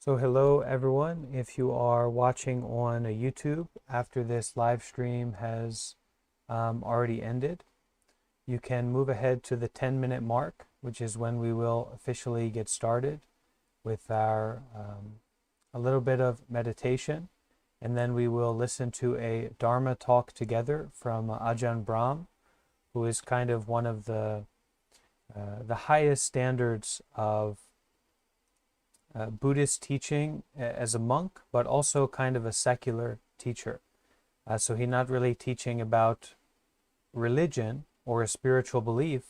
So hello everyone. If you are watching on a YouTube after this live stream has already ended, you can move ahead to the 10-minute mark, which is when we will officially get started with our a little bit of meditation, and then we will listen to a Dharma talk together from Ajahn Brahm, who is kind of one of the highest standards of Buddhist teaching as a monk, but also kind of a secular teacher. So he's not really teaching about religion or a spiritual belief,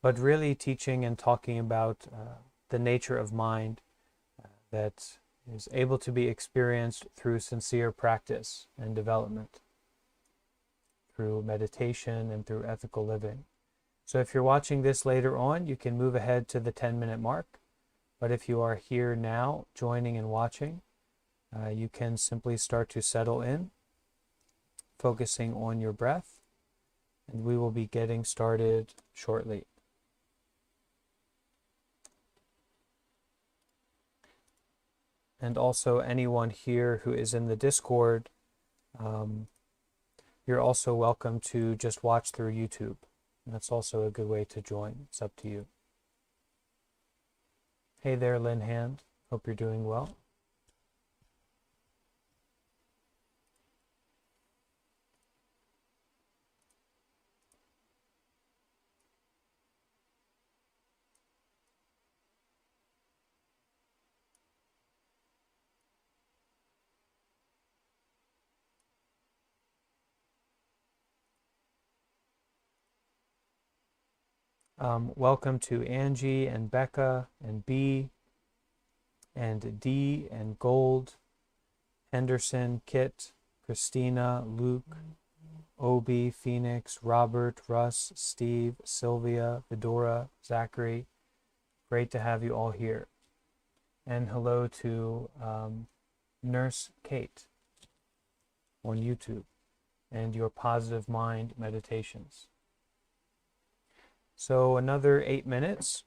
but really teaching and talking about the nature of mind that is able to be experienced through sincere practice and development, through meditation and through ethical living. So if you're watching this later on, you can move ahead to the 10-minute mark. But if you are here now, joining and watching, you can simply start to settle in, focusing on your breath, and we will be getting started shortly. And also anyone here who is in the Discord, you're also welcome to just watch through YouTube. And that's also a good way to join. It's up to you. Hey there, Lynn Hand. Hope you're doing well. Welcome to Angie and Becca and B and D and Gold, Henderson, Kit, Christina, Luke, Obi, Phoenix, Robert, Russ, Steve, Sylvia, Vidora, Zachary. Great to have you all here. And hello to Nurse Kate on YouTube and your Positive Mind meditations. So another 8 minutes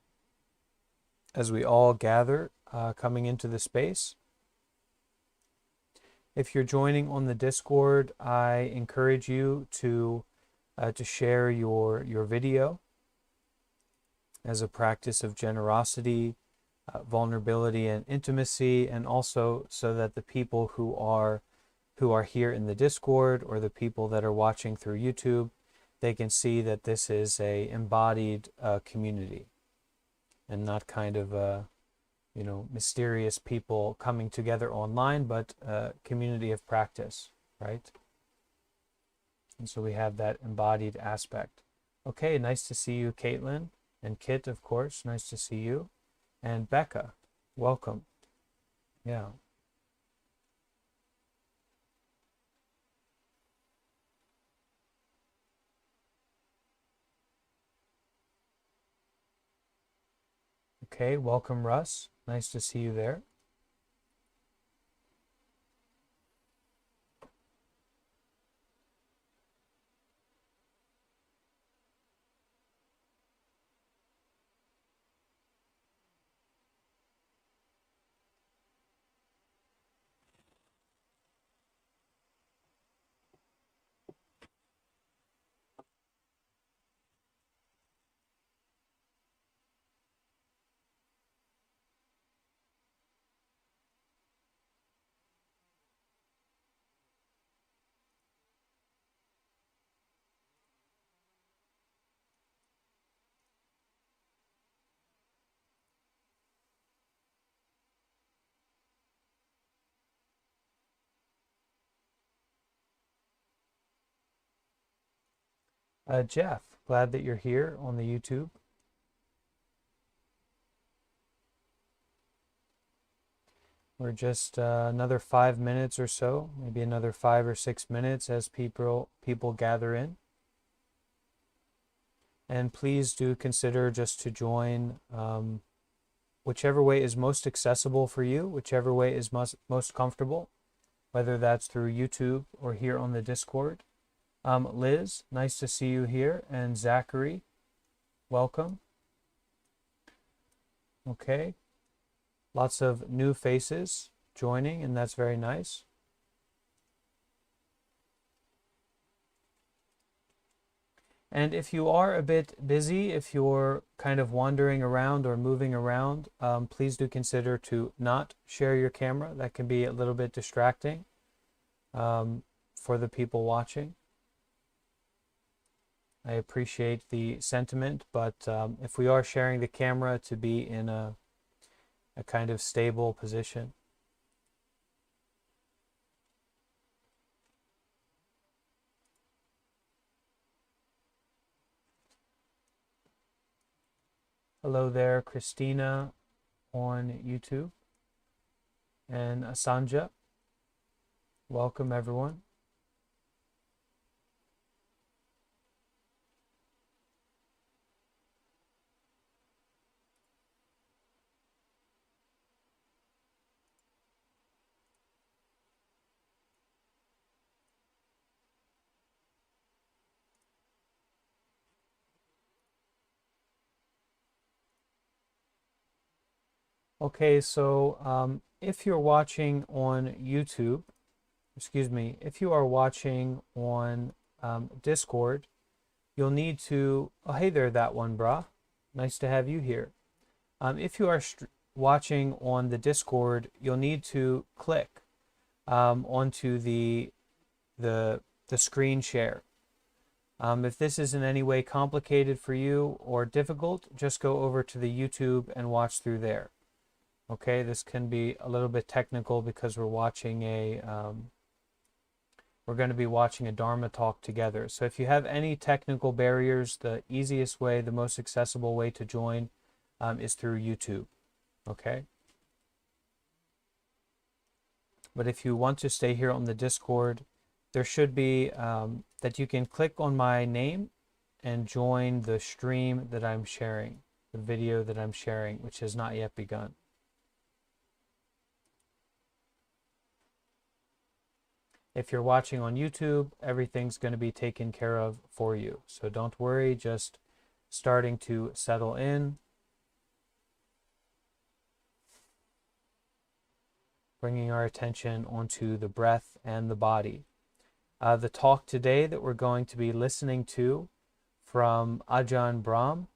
as we all gather coming into the space. If you're joining on the Discord, I encourage you to share your video as a practice of generosity, vulnerability, and intimacy, and also so that the people who are here in the Discord or the people that are watching through YouTube, they can see that this is a embodied community and not kind of mysterious people coming together online, but a community of practice, right? And so we have that embodied aspect. Okay, nice to see you, Caitlin, and Kit, of course, nice to see you, and Becca, welcome. Yeah. Okay, welcome, Russ. Nice to see you there. Jeff, glad that you're here on the YouTube. We're just another 5 minutes or so, maybe another 5 or 6 minutes as people gather in. And please do consider just to join whichever way is most accessible for you, whichever way is most comfortable, whether that's through YouTube or here on the Discord. Liz, nice to see you here, and Zachary, welcome. Okay. Lots of new faces joining, and that's very nice. And if you are a bit busy, if you're kind of wandering around or moving around, please do consider to not share your camera. That can be a little bit distracting for the people watching. I appreciate the sentiment, but if we are sharing the camera, to be in a kind of stable position. Hello there, Christina on YouTube, and Asanja. Welcome, everyone. Okay, so if you're watching on YouTube, if you are watching on Discord, you'll need to, oh, hey there, that one, brah. Nice to have you here. If you are watching on the Discord, you'll need to click onto the screen share. If this is in any way complicated for you or difficult, just go over to the YouTube and watch through there. Okay, this can be a little bit technical because we're watching we're going to be watching a Dharma talk together. So if you have any technical barriers, the easiest way, the most accessible way to join is through YouTube. Okay. But if you want to stay here on the Discord, there should be that you can click on my name and join the stream that I'm sharing, the video that I'm sharing, which has not yet begun. If you're watching on YouTube, everything's going to be taken care of for you. So don't worry, just starting to settle in. Bringing our attention onto the breath and the body. The talk today that we're going to be listening to from Ajahn Brahm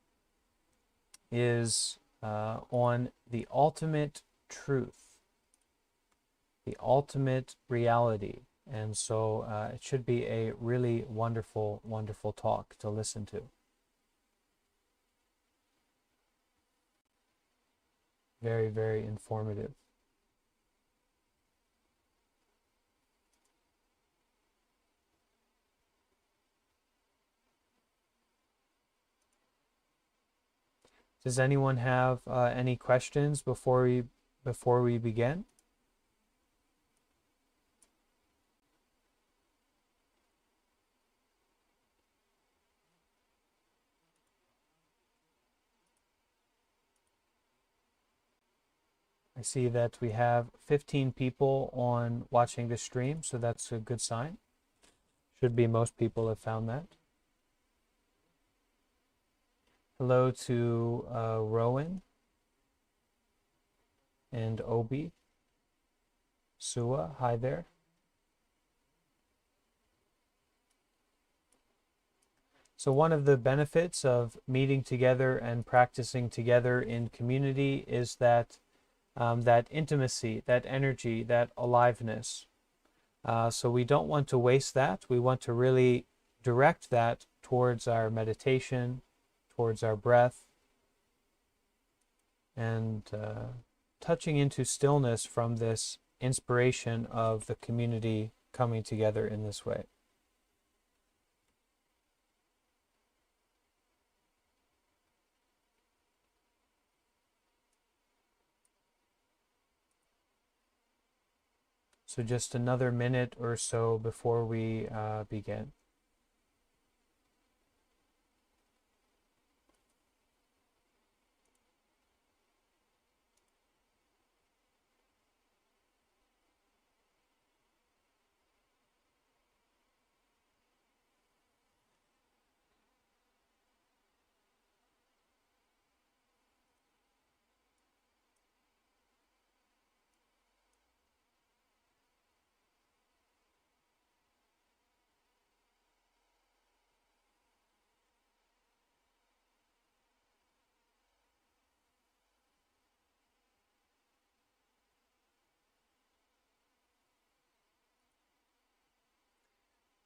is on the ultimate truth, the ultimate reality. And so it should be a really wonderful, wonderful talk to listen to. Very, very informative. Does anyone have any questions before we begin? I see that we have 15 people on watching the stream, so that's a good sign. Should be most people have found that. Hello to Rowan and Obi. Sua, hi there. So one of the benefits of meeting together and practicing together in community is that that intimacy, that energy, that aliveness. So we don't want to waste that. We want to really direct that towards our meditation, towards our breath, and touching into stillness from this inspiration of the community coming together in this way. So just another minute or so before we begin.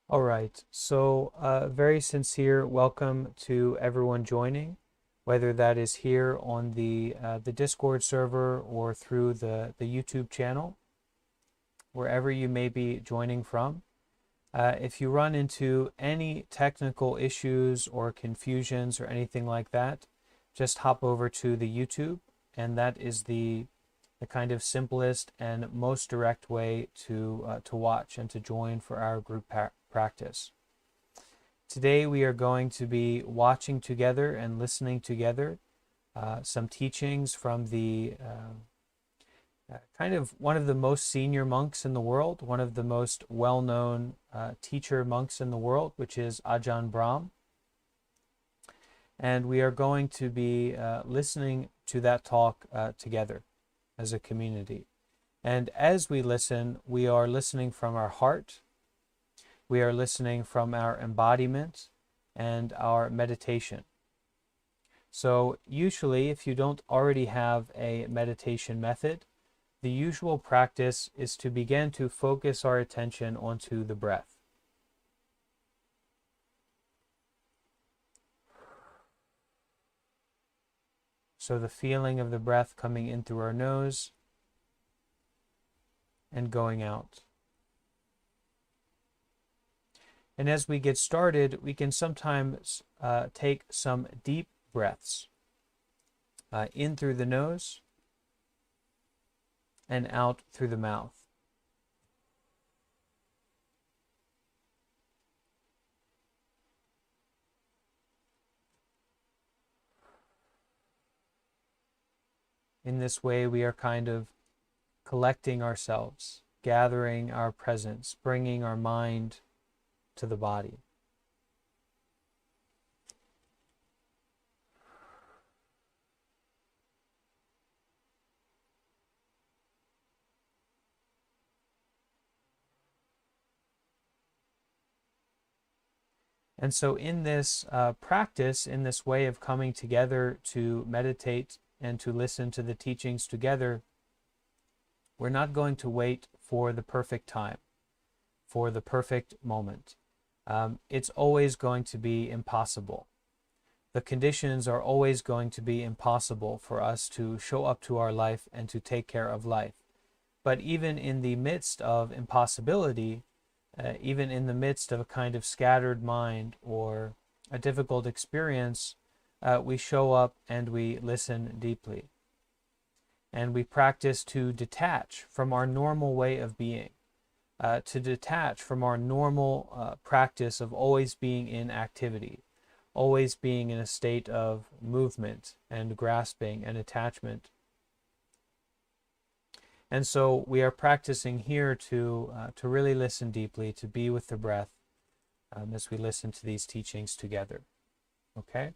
All right, so very sincere welcome to everyone joining, whether that is here on the Discord server or through the YouTube channel, wherever you may be joining from. If you run into any technical issues or confusions or anything like that, just hop over to the YouTube, and that is the kind of simplest and most direct way to watch and to join for our group practice. Today we are going to be watching together and listening together some teachings from the kind of one of the most senior monks in the world, one of the most well-known teacher monks in the world, which is Ajahn Brahm. And we are going to be listening to that talk together as a community. And as we listen, we are listening from our heart. We are listening from our embodiment and our meditation. So usually, if you don't already have a meditation method, the usual practice is to begin to focus our attention onto the breath. So the feeling of the breath coming in through our nose and going out. And as we get started, we can sometimes take some deep breaths in through the nose and out through the mouth. In this way, we are kind of collecting ourselves, gathering our presence, bringing our mind to the body. And so in this practice, in this way of coming together to meditate and to listen to the teachings together, we're not going to wait for the perfect time, for the perfect moment. It's always going to be impossible. The conditions are always going to be impossible for us to show up to our life and to take care of life. But even in the midst of impossibility, even in the midst of a kind of scattered mind or a difficult experience, we show up and we listen deeply. And we practice to detach from our normal way of being, to detach from our normal practice of always being in activity, always being in a state of movement and grasping and attachment. And so we are practicing here to really listen deeply, to be with the breath as we listen to these teachings together. Okay?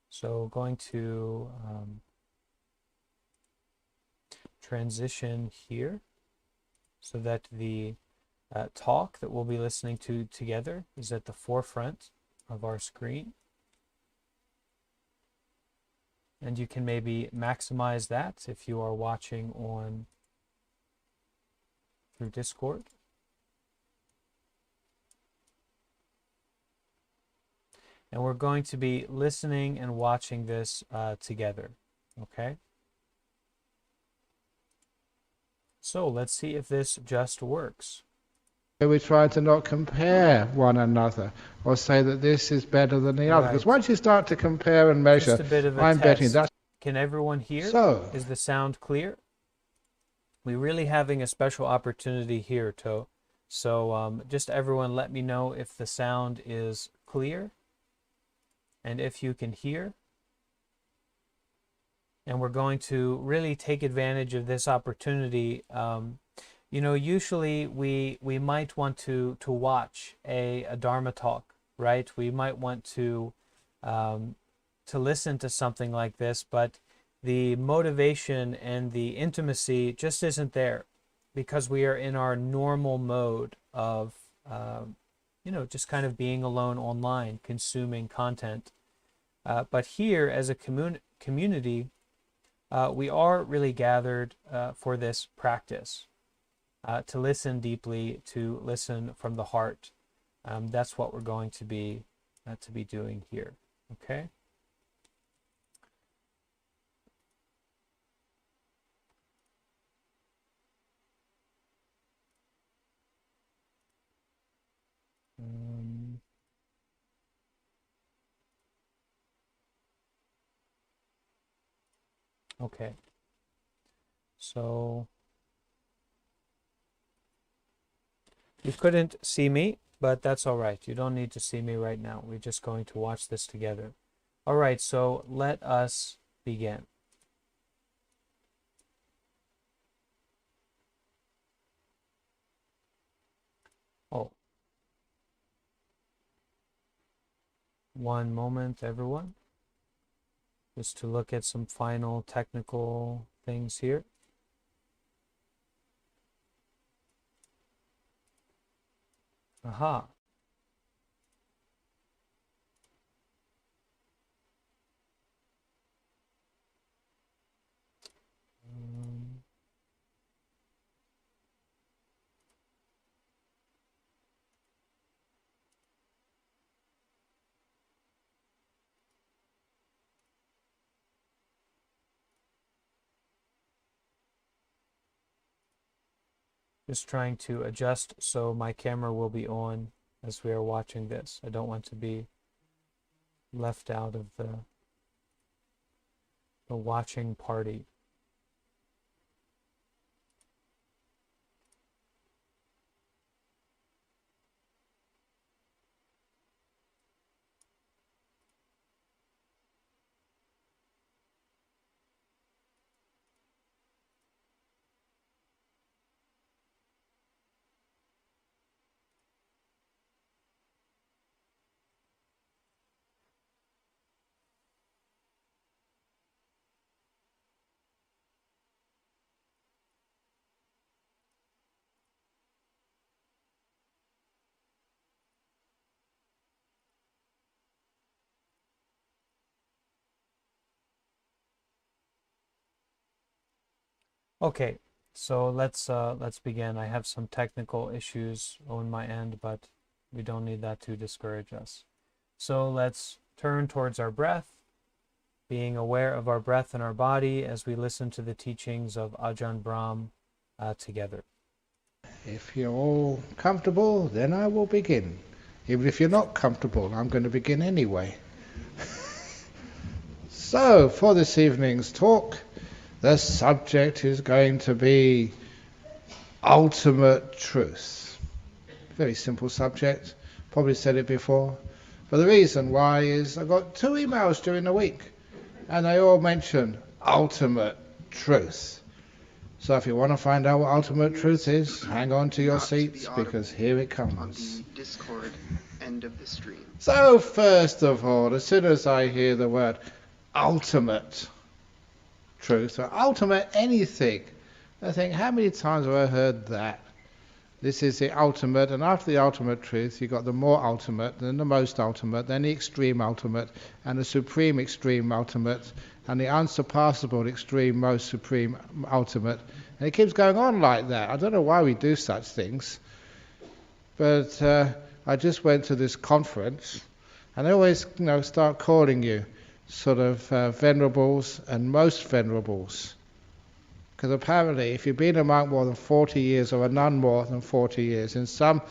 So going to transition here so that the talk that we'll be listening to together is at the forefront of our screen. And you can maybe maximize that if you are watching on through Discord. And we're going to be listening and watching this together, okay? So let's see if this just works. We try to not compare one another or say that this is better than the other. Because once you start to compare and measure, just a bit of a I'm test. betting that's... Can everyone hear? So, is the sound clear? We're really having a special opportunity here, so just everyone let me know if the sound is clear and if you can hear. And we're going to really take advantage of this opportunity. You know, usually we might want to watch a Dharma talk, right? We might want to listen to something like this, but the motivation and the intimacy just isn't there because we are in our normal mode of, you know, just kind of being alone online, consuming content. But here, as a community, we are really gathered for this practice. to listen deeply, to listen from the heart. That's what we're going to be doing here. Okay. Okay. So you couldn't see me, but that's all right. You don't need to see me right now. We're just going to watch this together. All right, so let us begin. Oh, one moment, everyone. Just to look at some final technical things here. Aha. Just trying to adjust so my camera will be on as we are watching this. I don't want to be left out of the watching party. Okay, so let's begin. I have some technical issues on my end, but we don't need that to discourage us. So let's turn towards our breath, being aware of our breath and our body as we listen to the teachings of Ajahn Brahm together. If you're all comfortable, then I will begin. Even if you're not comfortable, I'm going to begin anyway. So, for this evening's talk, the subject is going to be ultimate truth. Very simple subject, probably said it before. But the reason why is I got 2 emails during the week, and they all mention ultimate truth. So if you want to find out what ultimate truth is, hang on to your seats, because here it comes. On the Discord end of the stream. So first of all, as soon as I hear the word ultimate truth, or ultimate anything, I think, how many times have I heard that? This is the ultimate, and after the ultimate truth, you've got the more ultimate, then the most ultimate, then the extreme ultimate, and the supreme extreme ultimate, and the unsurpassable extreme most supreme ultimate. And it keeps going on like that. I don't know why we do such things, but I just went to this conference, and they always start calling you sort of venerables and most venerables. Because apparently, if you've been a monk more than 40 years or a nun more than 40 years, in some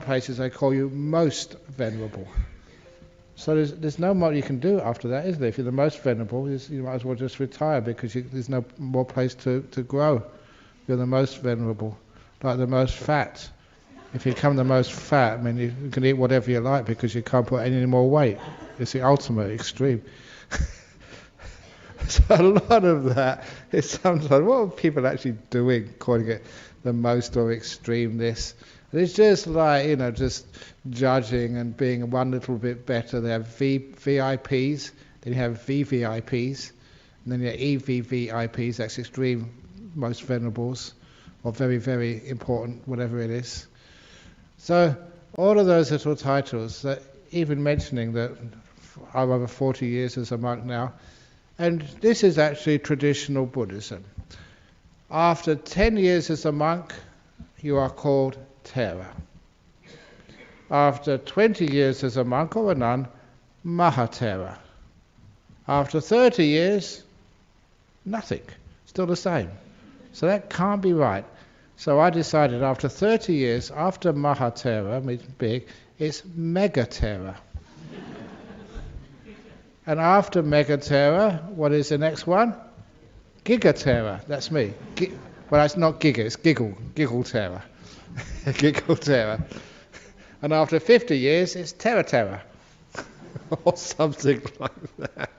places they call you most venerable. So there's no more you can do after that, is there? If you're the most venerable, you might as well just retire, because there's no more place to grow. You're the most venerable, like the most fat. If you become the most fat, I mean, you can eat whatever you like because you can't put any more weight. It's the ultimate extreme. So a lot of that is sometimes, what are people actually doing, calling it the most or extreme this? And it's just like, just judging and being one little bit better. They have VIPs, then you have VVIPs, and then you have EVVIPs, that's extreme most venerables, or very, very important, whatever it is. So all of those little titles, that even mentioning that I'm over 40 years as a monk now, and this is actually traditional Buddhism. After 10 years as a monk, you are called Tera. After 20 years as a monk or a nun, Mahatera. After 30 years, nothing, still the same. So that can't be right. So I decided after 30 years, after Mahatera, means big, it's Megatera. And after Megatera, what is the next one? Gigatera. That's me. Well, it's not Giga, it's Giggletera. Giggletera. And after 50 years, it's Terra. Or something like that.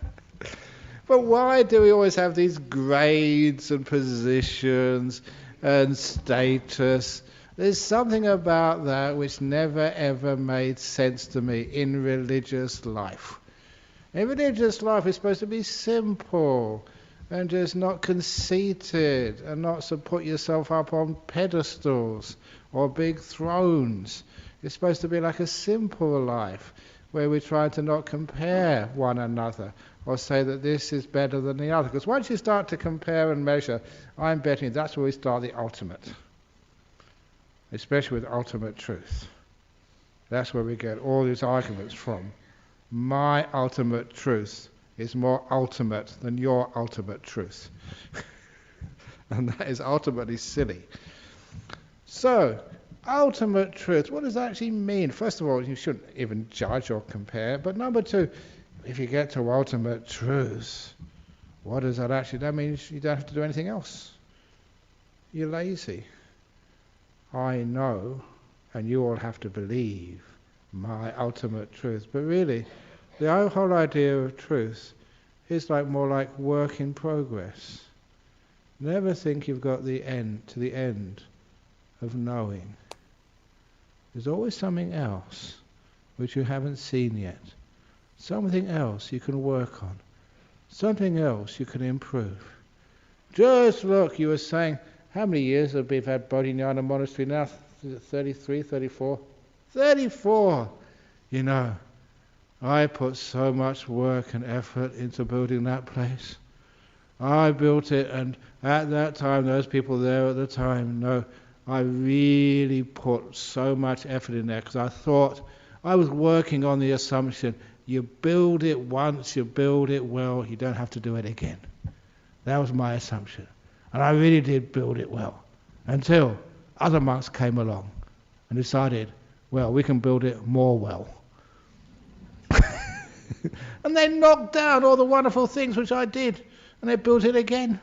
But why do we always have these grades and positions and status? There's something about that which never ever made sense to me in religious life. In religious life, it's supposed to be simple and just not conceited and not to put yourself up on pedestals or big thrones. It's supposed to be like a simple life where we try to not compare one another or say that this is better than the other. Because once you start to compare and measure, I'm betting that's where we start the ultimate, especially with ultimate truth. That's where we get all these arguments from. My ultimate truth is more ultimate than your ultimate truth. And that is ultimately silly. So, ultimate truth, what does that actually mean? First of all, you shouldn't even judge or compare. But number two, if you get to ultimate truth, what does that actually? That means you don't have to do anything else. You're lazy. I know, and you all have to believe my ultimate truth. But really, the whole idea of truth is more like work in progress. Never think you've got the end of knowing. There's always something else which you haven't seen yet. Something else you can work on. Something else you can improve. Just look, you were saying, how many years have we had Bodhinyana Monastery now? 33, 34? 34! You know, I put so much work and effort into building that place. I built it, and at that time, those people there at the time know I really put so much effort in there because I thought I was working on the assumption you build it once, you build it well, you don't have to do it again. That was my assumption. And I really did build it well until other monks came along and decided, well, we can build it more well. And they knocked down all the wonderful things which I did, and they built it again.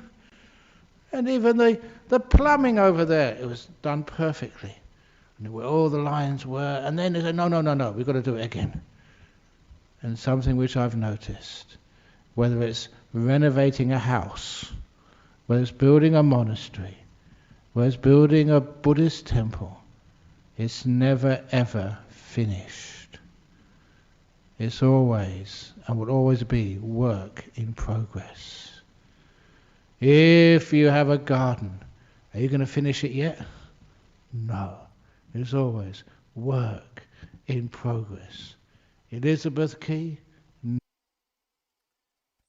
And even the plumbing over there, it was done perfectly. And where all the lines were, and then they said, no, we've got to do it again. And something which I've noticed, whether it's renovating a house, whether it's building a monastery, whether it's building a Buddhist temple, it's never ever finished. It's always, and will always be, work in progress. If you have a garden, are you going to finish it yet? No. It's always work in progress. Elizabeth Key?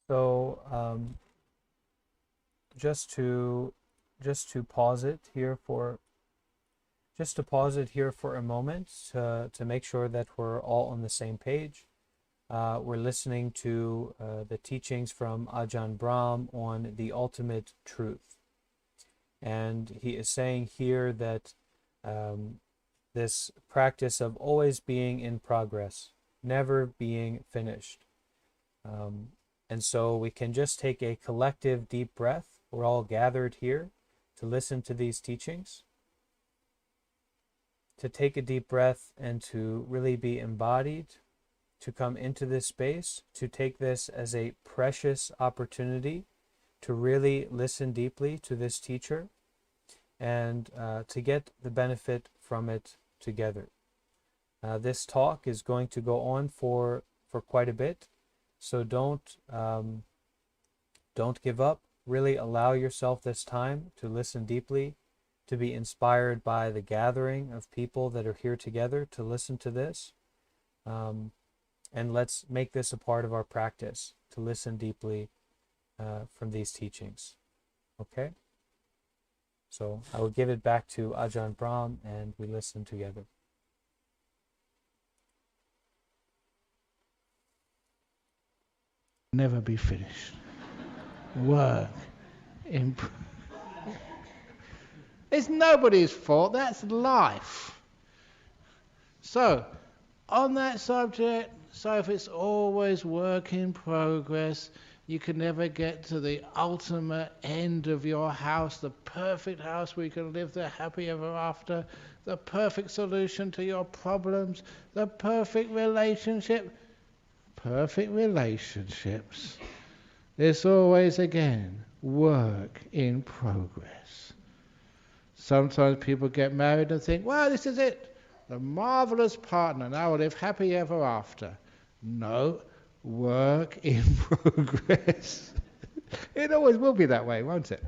So just to pause it here for a moment to make sure that we're all on the same page. We're listening to the teachings from Ajahn Brahm on the ultimate truth. And he is saying here that this practice of always being in progress, never being finished. And so we can just take a collective deep breath. We're all gathered here to listen to these teachings, to take a deep breath and to really be embodied, to come into this space, to take this as a precious opportunity to really listen deeply to this teacher and to get the benefit from it together. This talk is going to go on for quite a bit, so don't give up. Really allow yourself this time to listen deeply, to be inspired by the gathering of people that are here together to listen to this. And let's make this a part of our practice, to listen deeply from these teachings. Okay? So I will give it back to Ajahn Brahm and we listen together. Never be finished. Work. It's nobody's fault, that's life. So, on that subject, so if it's always work in progress, you can never get to the ultimate end of your house, the perfect house where you can live there happy ever after, the perfect solution to your problems, the perfect relationship. Perfect relationships. There's always, again, work in progress. Sometimes people get married and think, well, this is it. The marvelous partner, now we'll live happy ever after. No, work in progress. It always will be that way, won't it?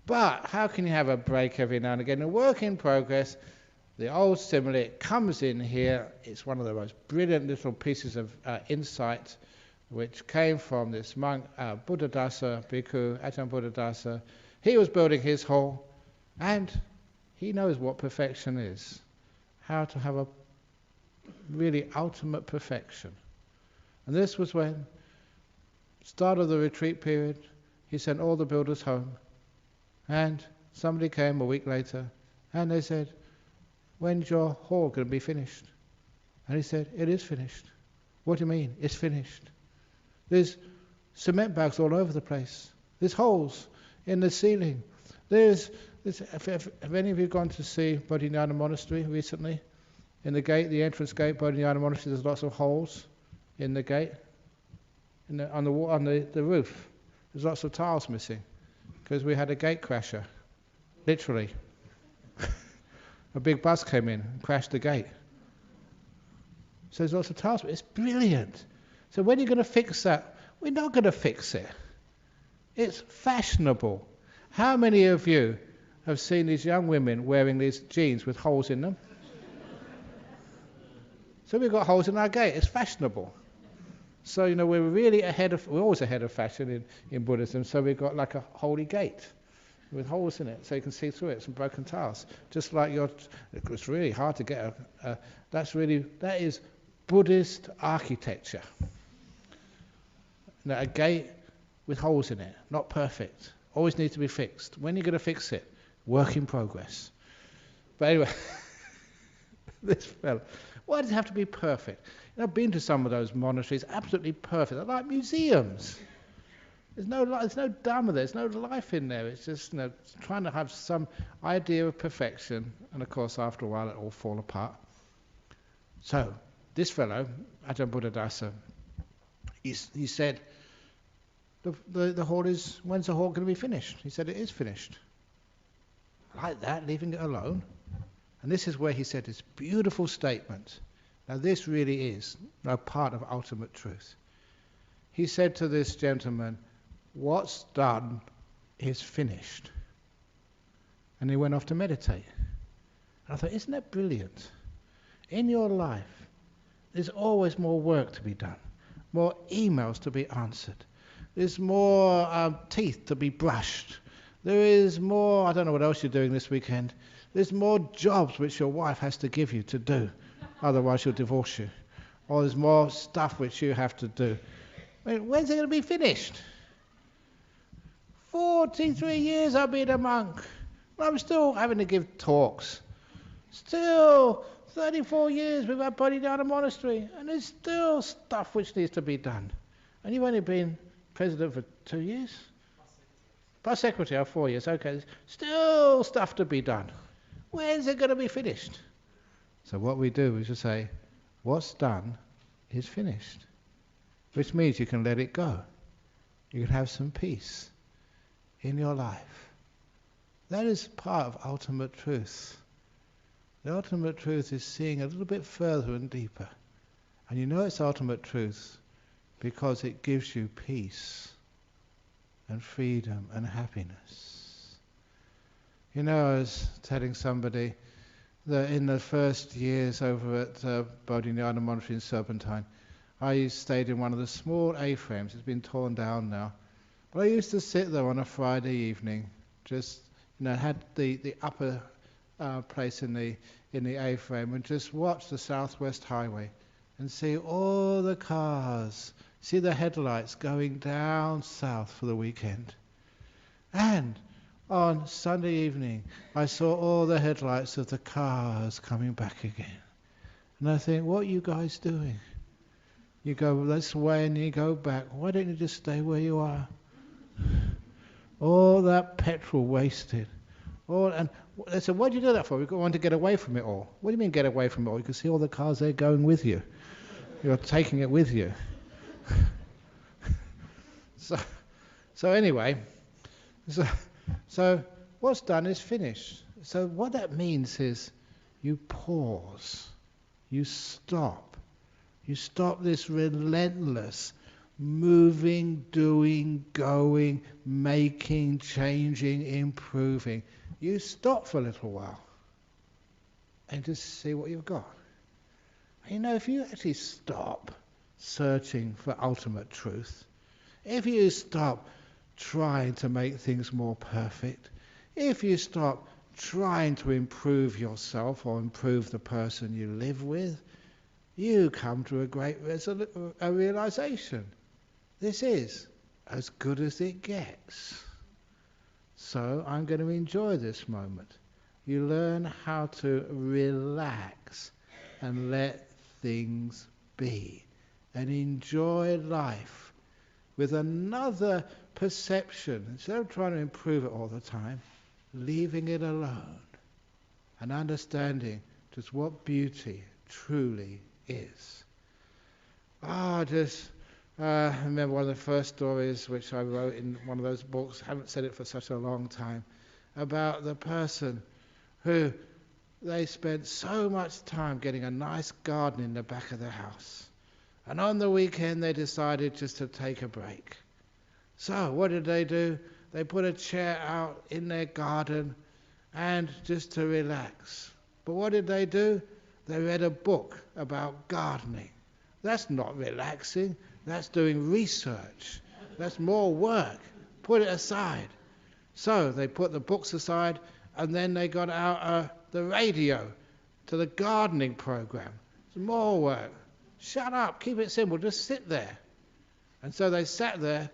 But how can you have a break every now and again? A work in progress, the old simile comes in here. It's one of the most brilliant little pieces of insight which came from this monk, Buddhadasa, Bhikkhu, Ajahn Buddhadasa. He was building his hall, and he knows what perfection is, how to have a really ultimate perfection. And this was when, start of the retreat period, he sent all the builders home, and somebody came a week later, and they said, when's your hall going to be finished? And he said, it is finished. What do you mean, it's finished? There's cement bags all over the place. There's holes in the ceiling. Have any of you gone to see Bodhinyana Monastery recently? In the gate, the entrance gate, Bodhinyana Monastery, there's lots of holes in the gate. On the roof, there's lots of tiles missing because we had a gate crasher, literally. A big bus came in and crashed the gate. So there's lots of tiles. It's brilliant. So when are you going to fix that? We're not going to fix it. It's fashionable. How many of you have seen these young women wearing these jeans with holes in them? So we've got holes in our gate. It's fashionable. So, we're really we're always ahead of fashion in Buddhism. So we've got like a holy gate with holes in it so you can see through it, some broken tiles. Just like it's really hard to get that is Buddhist architecture. A gate with holes in it, not perfect, always needs to be fixed. When are you going to fix it? Work in progress. But anyway, this fellow, why does it have to be perfect? I've been to some of those monasteries, absolutely perfect. They're like museums. There's no Dharma there, there's no life in there. It's just trying to have some idea of perfection, and of course after a while it all fall apart. So this fellow, Ajahn Buddhadasa, he said, the hall is, when's the hall going to be finished? He said, it is finished. Like that, leaving it alone. And this is where he said this beautiful statement. Now this really is a part of ultimate truth. He said to this gentleman, what's done is finished. And he went off to meditate. And I thought, isn't that brilliant? In your life, there's always more work to be done, more emails to be answered. There's more teeth to be brushed. There is more, I don't know what else you're doing this weekend. There's more jobs which your wife has to give you to do. Otherwise she'll divorce you. Or there's more stuff which you have to do. When's it going to be finished? 43 years I've been a monk. I'm still having to give talks. Still 34 years with our Bodhinyana Monastery. And there's still stuff which needs to be done. And you've only been president for 2 years? Plus secretary, 4 years. Okay, there's still stuff to be done. When's it going to be finished? So what we do is to say, what's done is finished. Which means you can let it go. You can have some peace in your life. That is part of ultimate truth. The ultimate truth is seeing a little bit further and deeper. And you know it's ultimate truth because it gives you peace and freedom and happiness. I was telling somebody that in the first years over at Bodhinyana Monastery in Serpentine, I stayed in one of the small A-frames. It's been torn down now. But I used to sit there on a Friday evening, just had the upper place in the A-frame, and just watch the Southwest Highway and see all the cars, see the headlights going down south for the weekend. And on Sunday evening, I saw all the headlights of the cars coming back again. And I think, what are you guys doing? You go this way and you go back. Why don't you just stay where you are? All that petrol wasted. And they said, why do you do that for? We want to get away from it all. What do you mean get away from it all? You can see all the cars there going with you. You're taking it with you. So anyway, so what's done is finished. So what that means is you pause, you stop. You stop this relentless moving, doing, going, making, changing, improving. You stop for a little while and just see what you've got. And if you actually stop searching for ultimate truth, if you stop trying to make things more perfect, if you stop trying to improve yourself or improve the person you live with, you come to a great realization. This is as good as it gets. So I'm going to enjoy this moment. You learn how to relax and let things be and enjoy life with another perception. Instead of trying to improve it all the time, leaving it alone and understanding just what beauty truly is. I remember one of the first stories which I wrote in one of those books, haven't said it for such a long time, about the person who they spent so much time getting a nice garden in the back of their house. And on the weekend they decided just to take a break. So what did they do? They put a chair out in their garden and just to relax. But what did they do? They read a book about gardening. That's not relaxing. That's doing research. That's more work. Put it aside. So they put the books aside and then they got out the radio to the gardening program. It's more work. Shut up. Keep it simple. Just sit there. And so they sat there.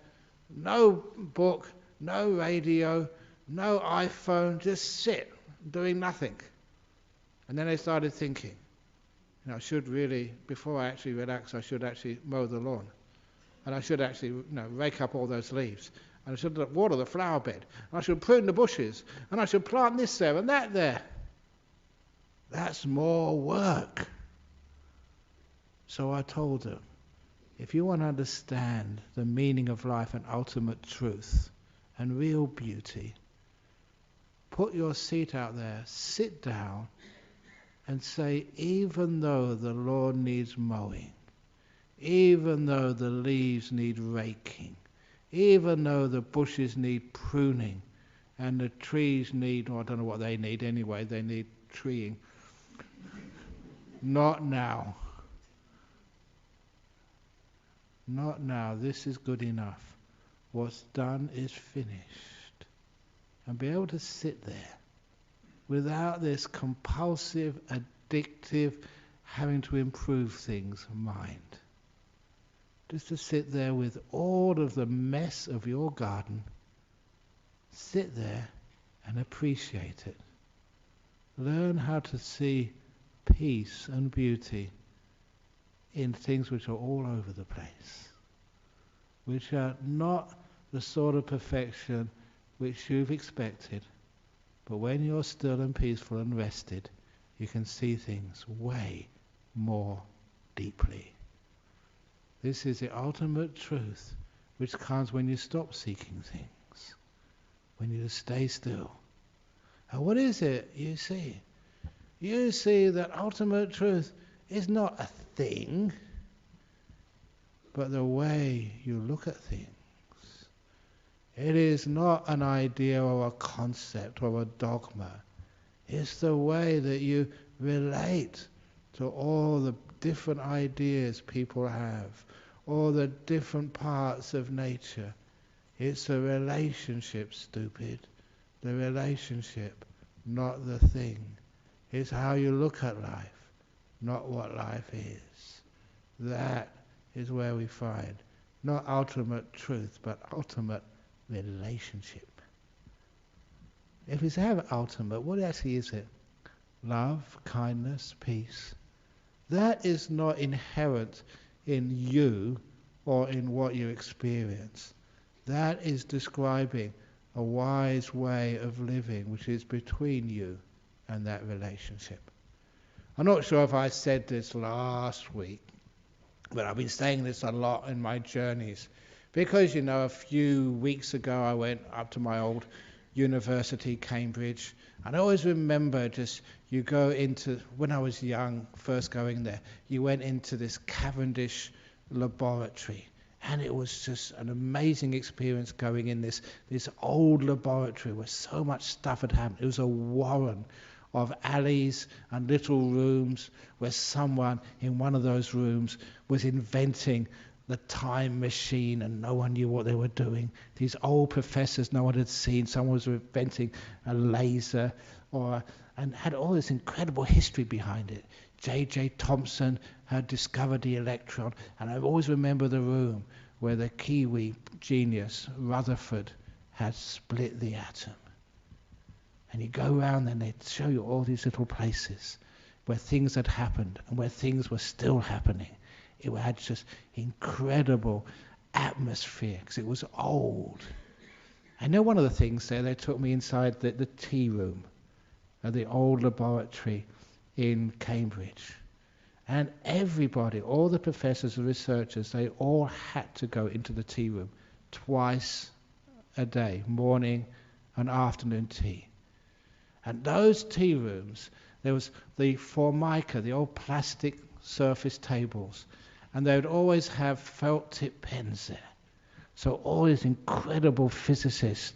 No book, no radio, no iPhone. Just sit, doing nothing. And then they started thinking, I should really, before I actually relax, I should actually mow the lawn. And I should actually rake up all those leaves. And I should water the flower bed. And I should prune the bushes. And I should plant this there and that there. That's more work. So I told them, if you want to understand the meaning of life and ultimate truth and real beauty, put your seat out there, sit down, and say, even though the lawn needs mowing, even though the leaves need raking, even though the bushes need pruning, and the trees need, I don't know what they need anyway, they need treeing. Not now. Not now. This is good enough. What's done is finished. And be able to sit there without this compulsive, addictive, having to improve things mind. Just to sit there with all of the mess of your garden, sit there and appreciate it. Learn how to see peace and beauty in things which are all over the place, which are not the sort of perfection which you've expected. But when you're still and peaceful and rested, you can see things way more deeply. This is the ultimate truth which comes when you stop seeking things, when you stay still. And what is it you see? You see that ultimate truth is not a thing, but the way you look at things. It is not an idea or a concept or a dogma. It's the way that you relate to all the different ideas people have, all the different parts of nature. It's a relationship, stupid, the relationship, not the thing. It's how you look at life, not what life is. That is where we find not ultimate truth, but ultimate relationship. If it's have ultimate, what actually is it? Love, kindness, peace. That is not inherent in you or in what you experience. That is describing a wise way of living which is between you and that relationship. I'm not sure if I said this last week, but I've been saying this a lot in my journeys. Because, a few weeks ago I went up to my old university, Cambridge, and I always remember you go into, when I was young, first going there, you went into this Cavendish laboratory, and it was just an amazing experience going in this old laboratory where so much stuff had happened. It was a warren of alleys and little rooms where someone in one of those rooms was inventing the time machine and no one knew what they were doing. These old professors no one had seen. Someone was inventing a laser and had all this incredible history behind it. J.J. Thomson had discovered the electron, and I always remember the room where the Kiwi genius Rutherford had split the atom. And you go around and they show you all these little places where things had happened and where things were still happening. It had just incredible atmosphere because it was old. I know one of the things there, they took me inside the tea room of the old laboratory in Cambridge. And everybody, all the professors and researchers, they all had to go into the tea room twice a day, morning and afternoon tea. And those tea rooms, there was the formica, the old plastic surface tables, and they would always have felt tip pens there. So all these incredible physicists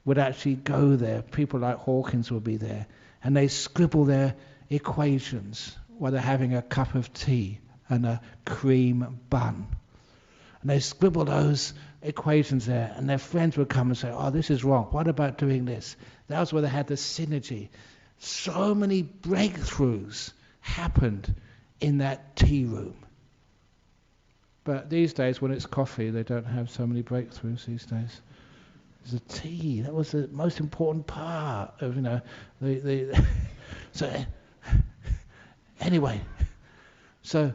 would actually go there. People like Hawkins would be there, and they scribble their equations while they're having a cup of tea and a cream bun. And they scribble those equations there, and their friends would come and say, oh, this is wrong. What about doing this? That was where they had the synergy. So many breakthroughs happened in that tea room. But these days, when it's coffee, they don't have so many breakthroughs these days. It's the tea. That was the most important part of, So, anyway, so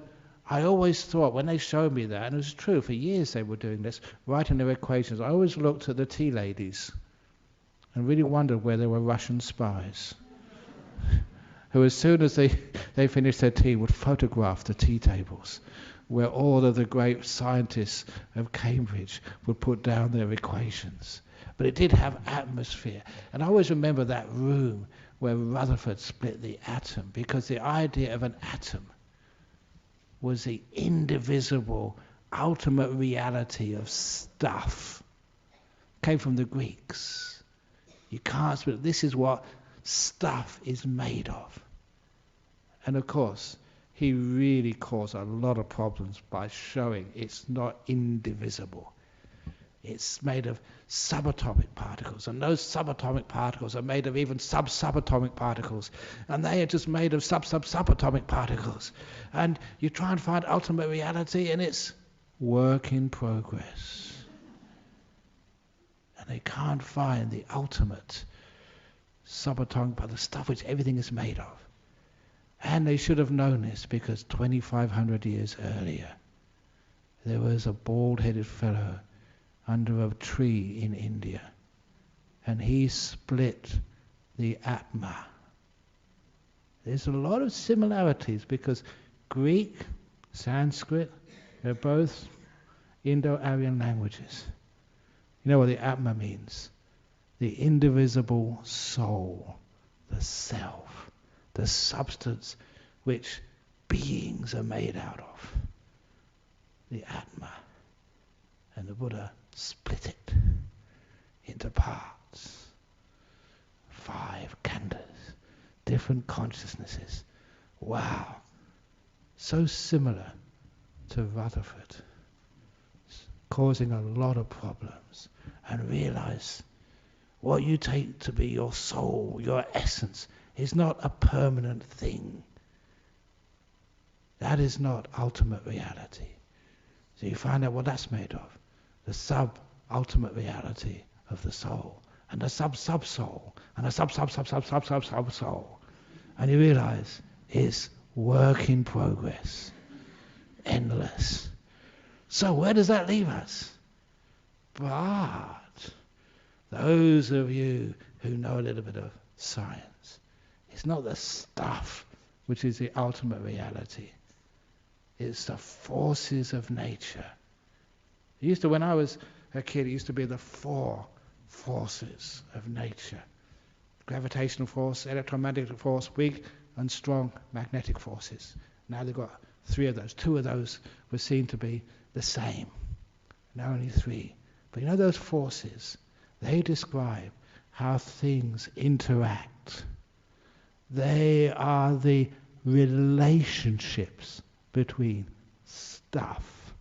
I always thought, when they showed me that, and it was true, for years they were doing this, writing their equations, I always looked at the tea ladies and really wondered where there were Russian spies who, as soon as they finished their tea, would photograph the tea tables where all of the great scientists of Cambridge would put down their equations. But it did have atmosphere. And I always remember that room where Rutherford split the atom, because the idea of an atom was the indivisible, ultimate reality of stuff. Came from the Greeks. You can't split. This is what stuff is made of. And of course, he really caused a lot of problems by showing it's not indivisible. It's made of subatomic particles, and those subatomic particles are made of even sub-subatomic particles, and they are just made of sub-sub-subatomic particles. And you try and find ultimate reality, and it's work in progress. And they can't find the ultimate subatomic part, the stuff which everything is made of. And they should have known this, because 2,500 years earlier, there was a bald-headed fellow under a tree in India, and he split the Atma. There's a lot of similarities, because Greek, Sanskrit, they're both Indo-Aryan languages. You know what the Atma means? The indivisible soul, the self, the substance which beings are made out of. The Atma. And the Buddha split it into parts. 5 khandhas, different consciousnesses. Wow. So similar to Rutherford, causing a lot of problems. And realize what you take to be your soul, your essence, is not a permanent thing. That is not ultimate reality. So you find out what that's made of. The sub-ultimate reality of the soul, and the sub-sub-soul, and the sub-sub-sub-sub-sub-sub-sub-soul. And you realize it's work in progress, endless. So where does that leave us? But those of you who know a little bit of science, it's not the stuff which is the ultimate reality. It's the forces of nature. It used to, when I was a kid, it used to be the 4 forces of nature. Gravitational force, electromagnetic force, weak and strong magnetic forces. Now they've got 3 of those. 2 of those were seen to be the same. Now only 3. But you know those forces, they describe how things interact. They are the relationships between stuff,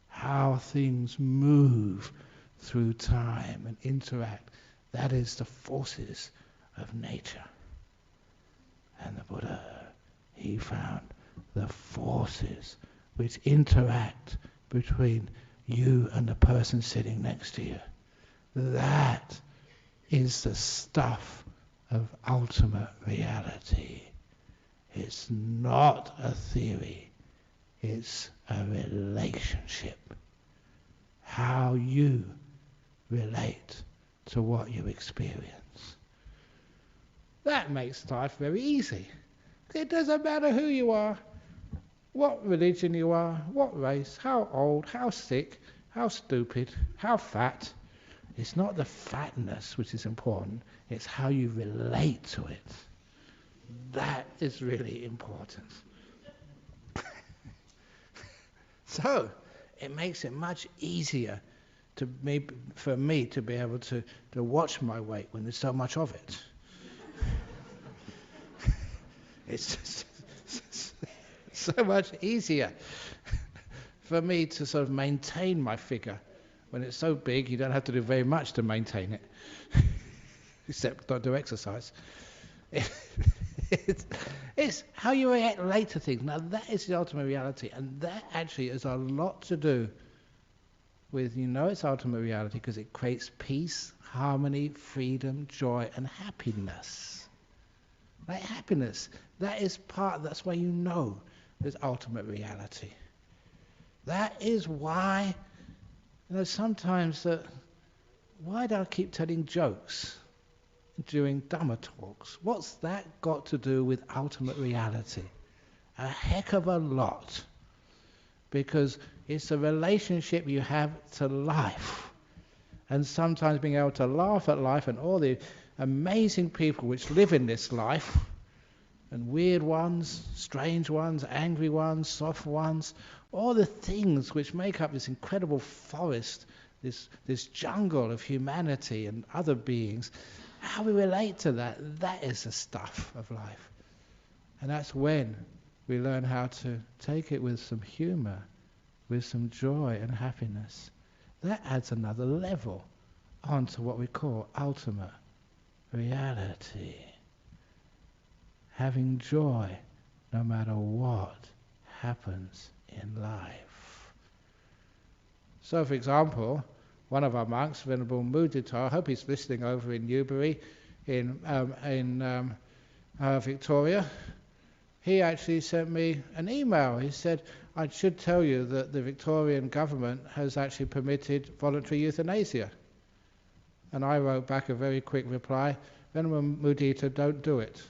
how things move through time and interact. That is the forces of nature. And the Buddha, he found the forces which interact between you and the person sitting next to you. That is the stuff of ultimate reality. It's not a theory. It's a relationship. How you relate to what you experience. That makes life very easy. It doesn't matter who you are, what religion you are, what race, how old, how sick, how stupid, how fat. It's not the fatness which is important, it's how you relate to it. That is really important. So, it makes it much easier for me to be able to watch my weight when there's so much of it. It's just so much easier for me to sort of maintain my figure. When it's so big, you don't have to do very much to maintain it, except not do exercise. It's how you relate to things. Now that is the ultimate reality, and that actually has a lot to do with, its ultimate reality because it creates peace, harmony, freedom, joy, and happiness. Like happiness, that's why there's ultimate reality. That is why, sometimes why do I keep telling jokes during Dharma talks? What's that got to do with ultimate reality? A heck of a lot. Because it's a relationship you have to life. And sometimes being able to laugh at life and all the amazing people which live in this life, and weird ones, strange ones, angry ones, soft ones, all the things which make up this incredible forest, this jungle of humanity and other beings, how we relate to that is the stuff of life. And that's when we learn how to take it with some humor, with some joy and happiness. That adds another level onto what we call ultimate reality. Having joy no matter what happens in life. So, for example, one of our monks, Venerable Mudita, I hope he's listening over in Newbury, in Victoria, he actually sent me an email. He said, I should tell you that the Victorian government has actually permitted voluntary euthanasia. And I wrote back a very quick reply, Venerable Mudita, don't do it.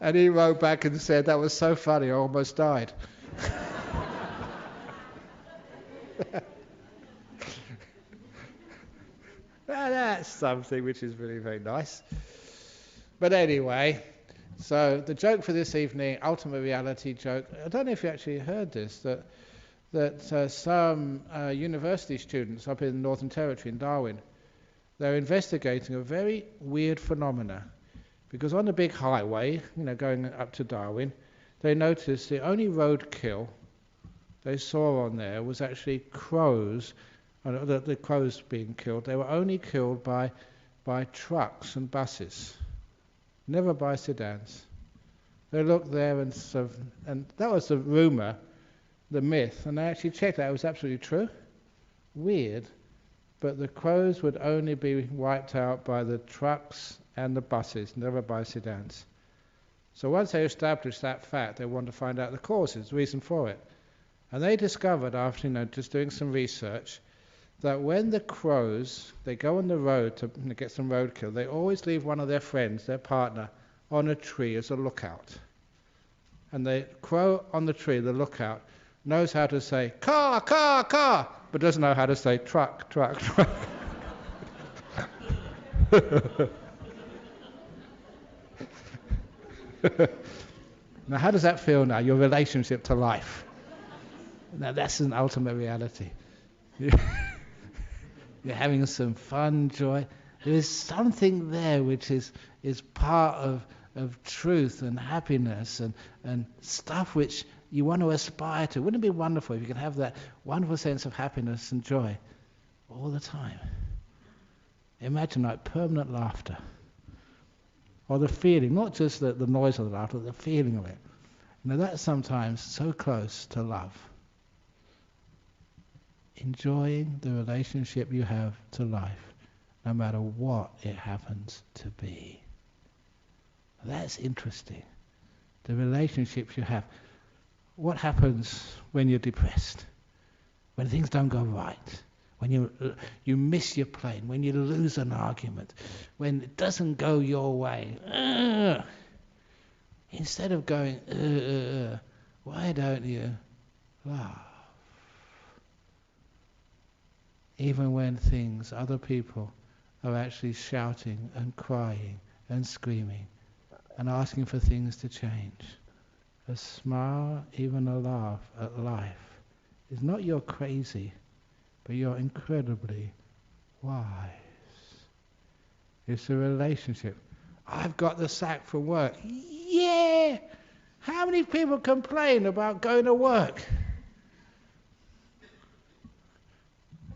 And he wrote back and said, that was so funny, I almost died. Now that's something which is really very nice. But anyway, so the joke for this evening, ultimate reality joke, I don't know if you actually heard this, that some university students up in the Northern Territory in Darwin, they're investigating a very weird phenomena. Because on the big highway, going up to Darwin, they noticed the only roadkill they saw on there was actually crows, the crows being killed. They were only killed by trucks and buses, never by sedans. They looked there and that was the rumour, the myth, and I actually checked that it was absolutely true. Weird, but the crows would only be wiped out by the trucks and the buses, never by sedans. So once they established that fact, they wanted to find out the causes, the reason for it. And they discovered, after just doing some research, that when the crows, they go on the road to get some roadkill, they always leave one of their friends, their partner, on a tree as a lookout. And the crow on the tree, the lookout, knows how to say, car, car, car, but doesn't know how to say truck, truck, truck. Now, how does that feel now, your relationship to life? Now, that's an ultimate reality. You're having some fun, joy. There is something there which is part of truth and happiness and stuff which you want to aspire to. Wouldn't it be wonderful if you could have that wonderful sense of happiness and joy all the time? Imagine like permanent laughter. Or the feeling, not just the noise of the laughter, but the feeling of it. That's sometimes so close to love. Enjoying the relationship you have to life, no matter what it happens to be. That's interesting. The relationships you have. What happens when you're depressed? When things don't go right? When you miss your plane? When you lose an argument? When it doesn't go your way? Instead of going, why don't you laugh? Even when other people are actually shouting and crying and screaming and asking for things to change. A smile, even a laugh at life is not you're crazy, but you're incredibly wise. It's a relationship. I've got the sack from work. Yeah! How many people complain about going to work?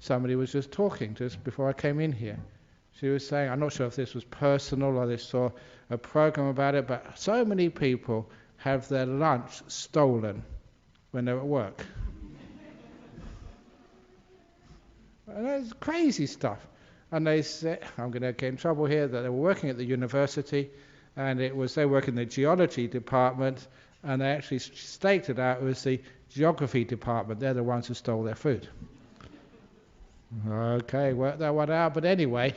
Somebody was just talking just before I came in here. She was saying, I'm not sure if this was personal or they saw a program about it, but so many people have their lunch stolen when they're at work. And it's crazy stuff. And they said, I'm going to get in trouble here, that they were working at the university, and they work in the geology department, and they actually staked it out. It was the geography department. They're the ones who stole their food. Okay, work that one out. But anyway,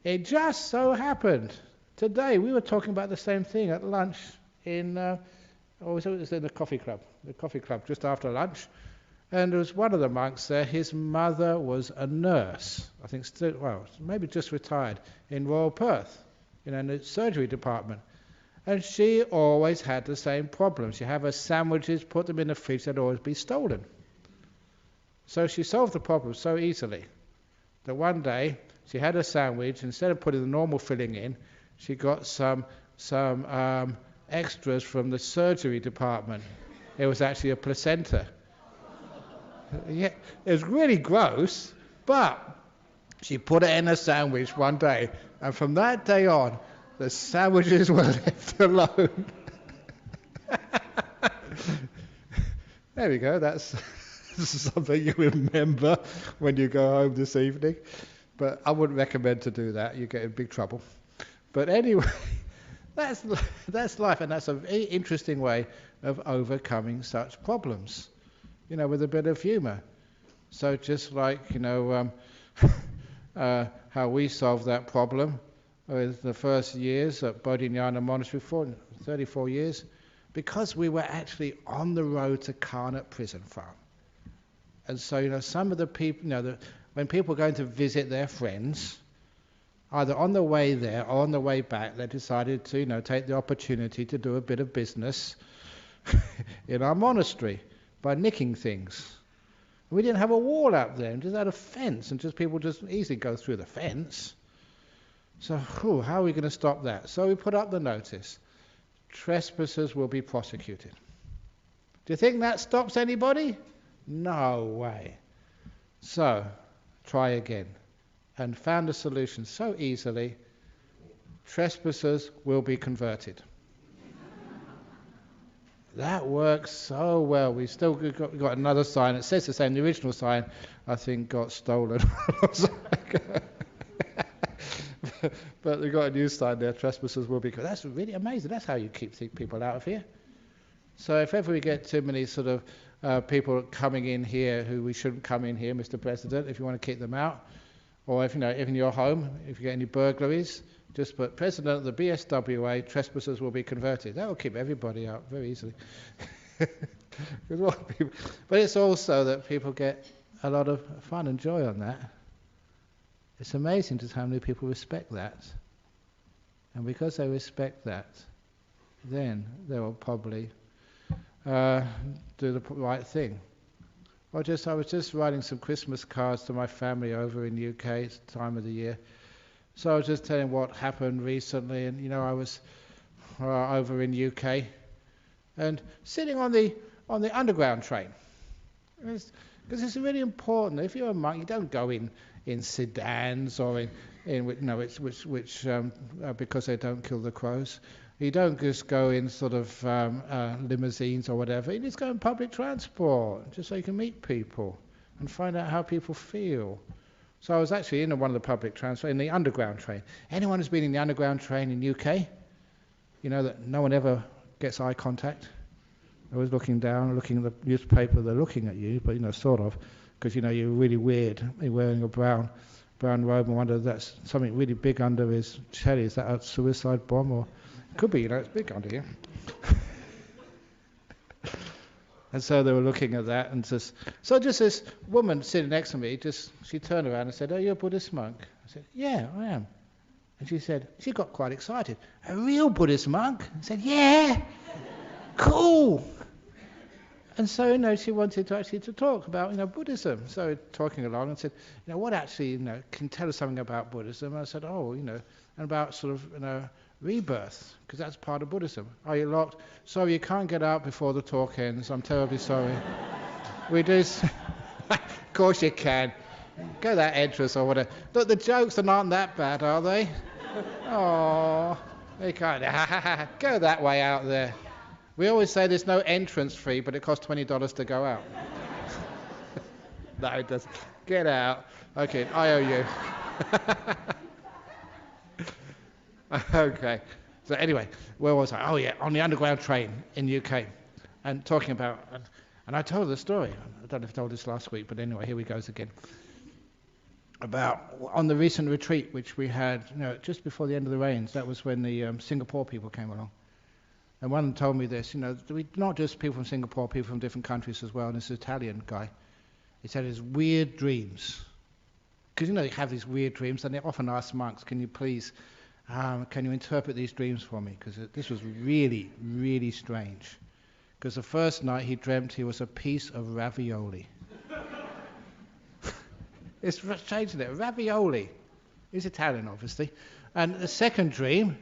it just so happened today we were talking about the same thing at lunch in it was in the coffee club just after lunch, and there was one of the monks there. His mother was a nurse, I think, maybe just retired in Royal Perth, in the surgery department, and she always had the same problem. She'd have her sandwiches, put them in the fridge, they'd always be stolen. So she solved the problem so easily that one day she had a sandwich. Instead of putting the normal filling in, she got some extras from the surgery department. It was actually a placenta. Yeah, it was really gross, but she put it in a sandwich one day, and from that day on, the sandwiches were left alone. There we go, that's something you remember when you go home this evening. But I wouldn't recommend to do that, you get in big trouble. But anyway, that's life, and that's a very interesting way of overcoming such problems, with a bit of humour. So just like, how we solved that problem with the first years at Bodhinyana Monastery for 34 years, because we were actually on the road to Karnat prison farm. And so, some of the people, when people are going to visit their friends, either on the way there or on the way back, they decided to, take the opportunity to do a bit of business in our monastery by nicking things. We didn't have a wall up there, and just had a fence, and people just easily go through the fence. So, how are we going to stop that? So we put up the notice: trespassers will be prosecuted. Do you think that stops anybody? No way. So, try again. And found a solution so easily, trespassers will be converted. That works so well. We still got another sign. It says the same. The original sign, I think, got stolen. But we got a new sign there. Trespassers will be. That's really amazing. That's how you keep people out of here. So if ever we get too many sort of people coming in here who we shouldn't come in here, Mr. President, if you want to kick them out, or if in your home, if you get any burglaries, just put President of the BSWA, trespassers will be converted. That will keep everybody out very easily. But it's also that people get a lot of fun and joy on that. It's amazing just how many people respect that. And because they respect that, then they will probably do the right thing. I was just writing some Christmas cards to my family over in the UK. It's the time of the year. So I was just telling what happened recently, and I was over in the UK and sitting on the underground train. Because it's really important. If you're a monk, you don't go in sedans or because they don't kill the crows. You don't just go in sort of limousines or whatever. You just go in public transport, just so you can meet people and find out how people feel. So I was actually in one of the public transport, in the underground train. Anyone who's been in the underground train in UK, you know that no one ever gets eye contact. Always looking down, looking at the newspaper, they're looking at you, but sort of, because you're really weird. You're wearing a brown robe, and wonder that's something really big under his chelly. Is that a suicide bomb? Or it could be, it's big under here. And so they were looking at that, and just this woman sitting next to me, she turned around and said, "Are you a Buddhist monk?" I said, "Yeah, I am." And she got quite excited. "A real Buddhist monk?" I said, "Yeah, cool." And so, she wanted to talk about, Buddhism. So talking along and said, what actually, can tell us something about Buddhism? And I said, and about sort of, rebirth, because that's part of Buddhism. Are you locked? Sorry, you can't get out before the talk ends. I'm terribly sorry. We do. Of course you can. Go that entrance or whatever. Look, the jokes aren't that bad, are they? Oh, they can't. Go that way out there. We always say there's no entrance fee, but it costs $20 to go out. No, it doesn't. Get out. Okay, I owe you. Okay. So anyway, where was I? Oh yeah, on the underground train in the UK, and talking about, and I told the story. I don't know if I told this last week, but anyway, here we goes again. About on the recent retreat which we had, just before the end of the rains. That was when the Singapore people came along. And one told me this, not just people from Singapore, people from different countries as well, and this Italian guy. He said his weird dreams. Because, you have these weird dreams, and they often ask monks, can you please, can you interpret these dreams for me? Because this was really, really strange. Because the first night he dreamt he was a piece of ravioli. It's strange, isn't it? Ravioli. He's Italian, obviously. And the second dream,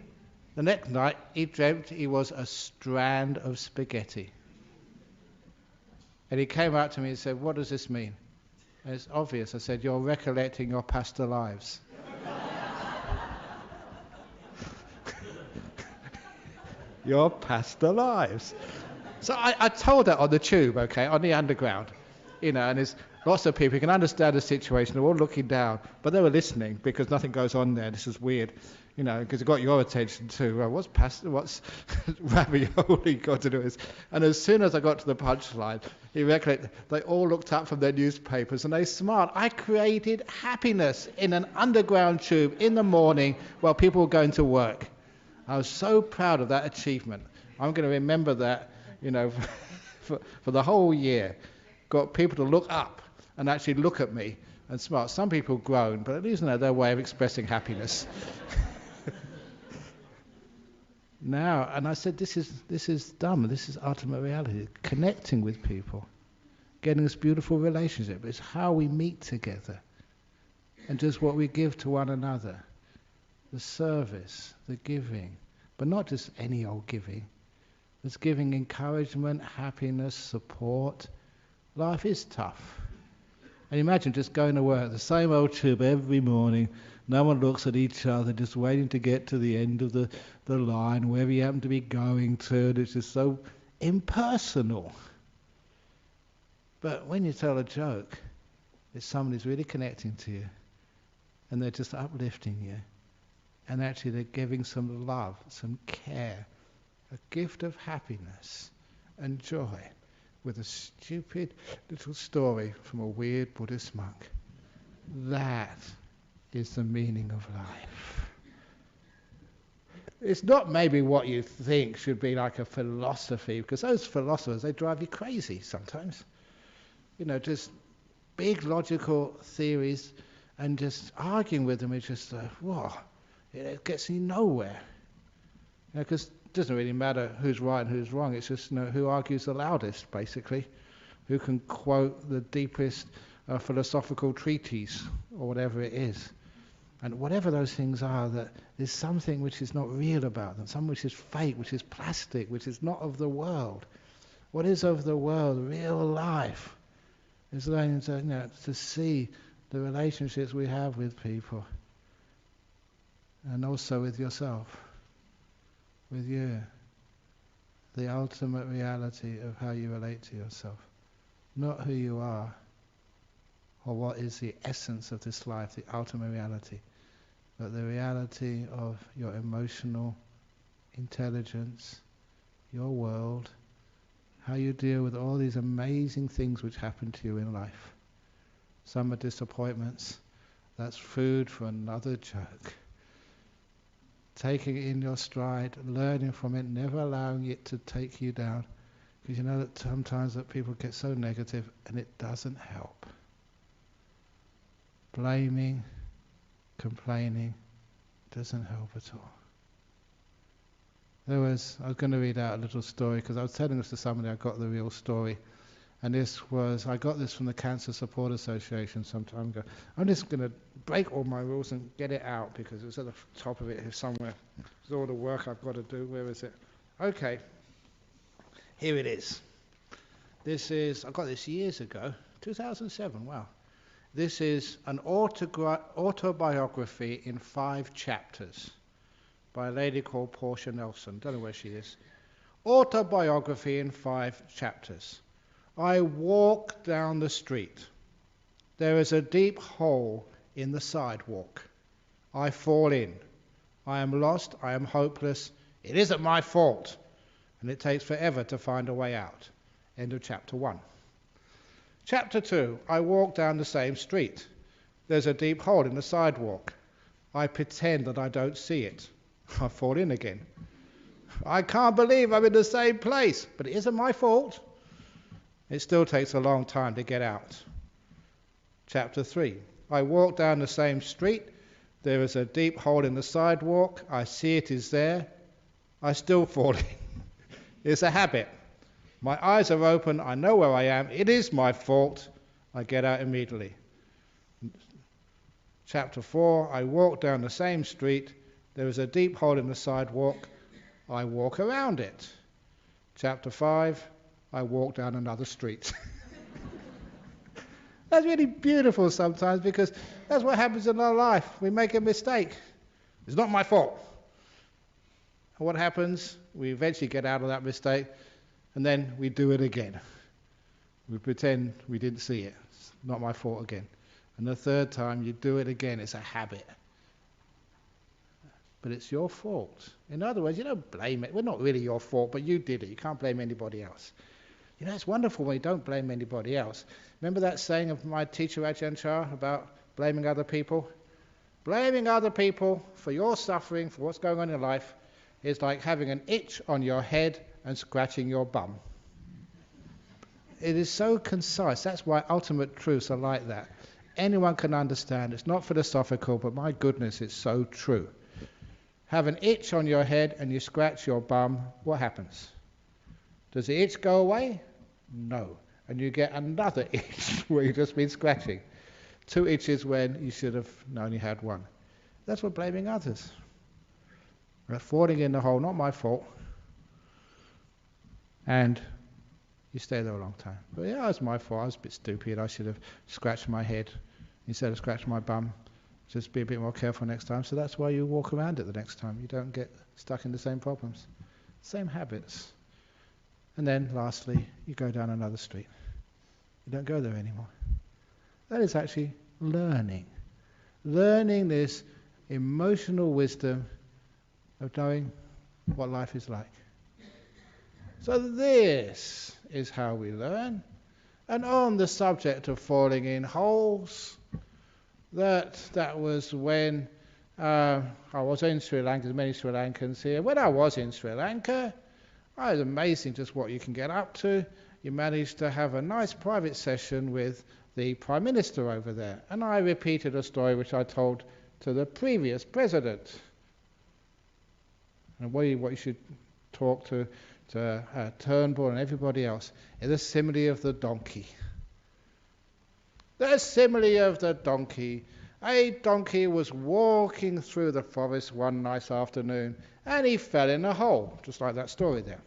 the next night, he dreamt he was a strand of spaghetti. And he came out to me and said, "What does this mean?" And it's obvious. I said, "You're recollecting your past lives." Your past lives. So I told that on the tube, okay, on the underground. And there's lots of people. You can understand the situation. They're all looking down. But they were listening because nothing goes on there. This is weird. Because it got your attention too. What's ravioli got to do with this? And as soon as I got to the punchline, they all looked up from their newspapers and they smiled. I created happiness in an underground tube in the morning while people were going to work. I was so proud of that achievement. I'm going to remember that, for the whole year. Got people to look up and actually look at me and smile. Some people groan, but at least their way of expressing happiness. Now, and I said, this is Dharma, this is ultimate reality, connecting with people, getting this beautiful relationship. It's how we meet together and just what we give to one another, the service, the giving, but not just any old giving. It's giving encouragement, happiness, support, Life is tough. And imagine just going to work, the same old tube every morning. No one looks at each other, just waiting to get to the end of the line, wherever you happen to be going to. And it's just so impersonal. But when you tell a joke, it's somebody's really connecting to you. And they're just uplifting you. And actually they're giving some love, some care, a gift of happiness and joy with a stupid little story from a weird Buddhist monk. That is the meaning of life. It's not maybe what you think should be like a philosophy, because those philosophers, they drive you crazy sometimes. Just big logical theories, and just arguing with them is just, whoa, it gets you nowhere. Because it doesn't really matter who's right and who's wrong, it's just who argues the loudest, basically. Who can quote the deepest philosophical treatise, or whatever it is. And whatever those things are, that there's something which is not real about them, something which is fake, which is plastic, which is not of the world. What is of the world, real life, is learning to see the relationships we have with people, and also with yourself, with you, the ultimate reality of how you relate to yourself, not who you are, or what is the essence of this life, the ultimate reality, but the reality of your emotional intelligence, your world, how you deal with all these amazing things which happen to you in life. Some are disappointments. That's food for another joke. Taking it in your stride, learning from it, never allowing it to take you down. Because you know that sometimes that people get so negative and it doesn't help. Blaming, complaining, doesn't help at all. I was going to read out a little story, because I was telling this to somebody, I got the real story. And I got this from the Cancer Support Association some time ago. I'm just going to break all my rules and get it out, because it's at the top of it here somewhere. It's all the work I've got to do. Where is it? Okay. Here it is. I got this years ago, 2007, wow. This is an autobiography in 5 chapters by a lady called Portia Nelson. Don't know where she is. Autobiography in 5 chapters. I walk down the street. There is a deep hole in the sidewalk. I fall in. I am lost. I am hopeless. It isn't my fault. And it takes forever to find a way out. End of chapter 1. Chapter 2. I walk down the same street. There's a deep hole in the sidewalk. I pretend that I don't see it. I fall in again. I can't believe I'm in the same place, but it isn't my fault. It still takes a long time to get out. Chapter 3. I walk down the same street. There is a deep hole in the sidewalk. I see it is there. I still fall in. It's a habit. My eyes are open. I know where I am. It is my fault. I get out immediately. Chapter 4. I walk down the same street. There is a deep hole in the sidewalk. I walk around it. Chapter 5. I walk down another street. That's really beautiful sometimes, because that's what happens in our life. We make a mistake. It's not my fault. And what happens? We eventually get out of that mistake, and then we do it again. We pretend we didn't see it. It's not my fault again. And the third time you do it again, it's a habit. But it's your fault. In other words, you don't blame it. Well, not really your fault, but you did it. You can't blame anybody else. It's wonderful when you don't blame anybody else. Remember that saying of my teacher Ajahn Brahm about blaming other people? Blaming other people for your suffering, for what's going on in life, is like having an itch on your head and scratching your bum. It is so concise. That's why ultimate truths are like that. Anyone can understand. It's not philosophical, but my goodness, it's so true. Have an itch on your head and you scratch your bum, what happens? Does the itch go away? No. And you get another itch where you've just been scratching. 2 itches when you should have only had 1. That's what blaming others. Falling in the hole, not my fault. And You stay there a long time. But yeah, it was my fault. I was a bit stupid. I should have scratched my head instead of scratching my bum. Just be a bit more careful next time. So that's why you walk around it the next time. You don't get stuck in the same problems. Same habits. And then lastly, you go down another street. You don't go there anymore. That is actually learning. Learning this emotional wisdom of knowing what life is like. So this is how we learn. And on the subject of falling in holes, that was when I was in Sri Lanka. There's many Sri Lankans here. When I was in Sri Lanka, it was amazing just what you can get up to. You managed to have a nice private session with the Prime Minister over there. And I repeated a story which I told to the previous president. And what you should talk to Turnbull and everybody else is the simile of the donkey. The simile of the donkey. A donkey was walking through the forest one nice afternoon and he fell in a hole, just like that story there.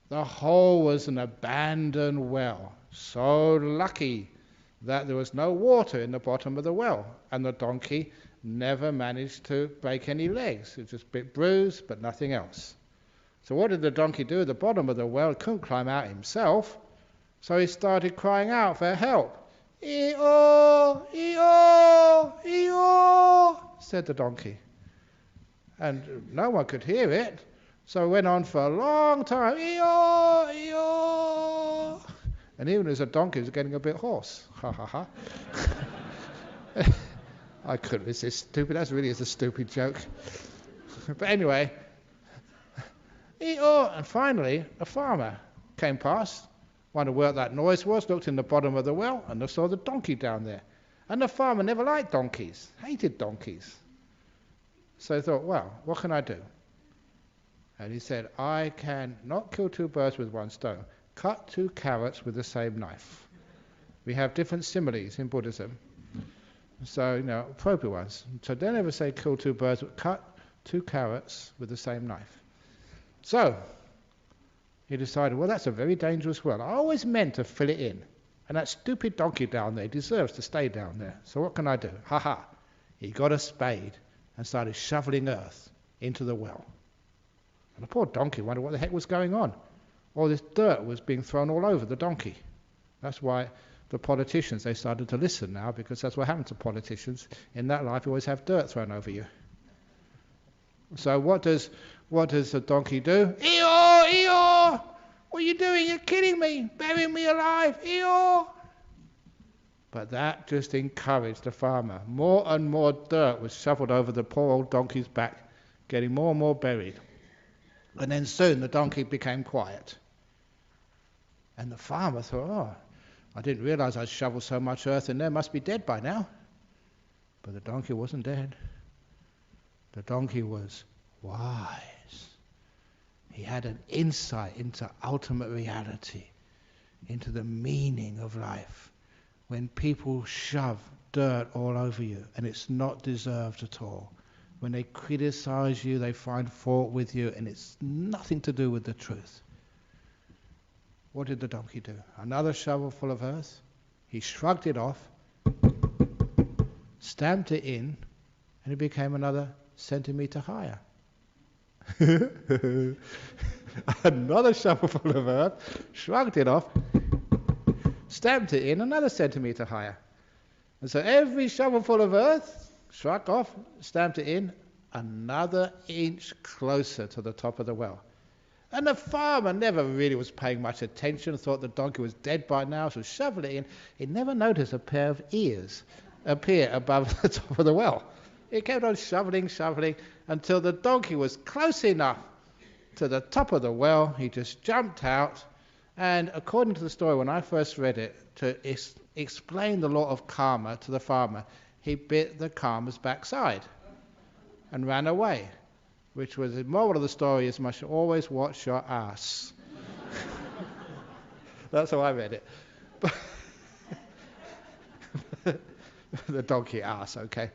The hole was an abandoned well, so lucky that there was no water in the bottom of the well, and the donkey never managed to break any legs. It was just a bit bruised, but nothing else. So what did the donkey do at the bottom of the well? He couldn't climb out himself, so he started crying out for help. "Ee-oh, ee-oh, ee-oh," said the donkey. And no one could hear it, so it went on for a long time. "Ee-oh, ee-oh." And even as a donkey was getting a bit hoarse. Ha ha ha. I couldn't resist. Stupid. That really is a stupid joke. But anyway, "Ee-oh," and finally a farmer came past, wondered where that noise was, looked in the bottom of the well, and they saw the donkey down there. And the farmer never liked donkeys, hated donkeys. So he thought, well, what can I do? And he said, I can not kill two birds with one stone, cut two carrots with the same knife. We have different similes in Buddhism, so, appropriate ones. So don't ever say kill two birds, but cut two carrots with the same knife. So he decided, well, that's a very dangerous well. I always meant to fill it in, and that stupid donkey down there deserves to stay down there. So what can I do? Ha ha. He got a spade and started shoveling earth into the well. And the poor donkey wondered what the heck was going on. All this dirt was being thrown all over the donkey. That's why the politicians, they started to listen now, because that's what happens to politicians. In that life, you always have dirt thrown over you. So what does the donkey do? "Ee-oh, ee-oh! What are you doing? You're killing me! Bury me alive! Ee-oh!" But that just encouraged the farmer. More and more dirt was shoveled over the poor old donkey's back, getting more and more buried. And then soon the donkey became quiet. And the farmer thought, I didn't realize I'd shoveled so much earth in there, must be dead by now. But the donkey wasn't dead. The donkey was wise. He had an insight into ultimate reality, into the meaning of life. When people shove dirt all over you and it's not deserved at all, when they criticize you, they find fault with you, and it's nothing to do with the truth. What did the donkey do? Another shovel full of earth. He shrugged it off, stamped it in, and it became another centimeter higher. Another shovel full of earth, shrugged it off, stamped it in, another centimeter higher. And so every shovelful of earth, shrugged off, stamped it in, another inch closer to the top of the well. And the farmer never really was paying much attention, thought the donkey was dead by now, so shoveled it in. He never noticed a pair of ears appear above the top of the well. He kept on shoveling, until the donkey was close enough to the top of the well. He just jumped out, and according to the story, when I first read it, to explain the law of karma to the farmer, he bit the karma's backside and ran away. Which was the moral of the story is, must always watch your ass. That's how I read it. The donkey ass, okay.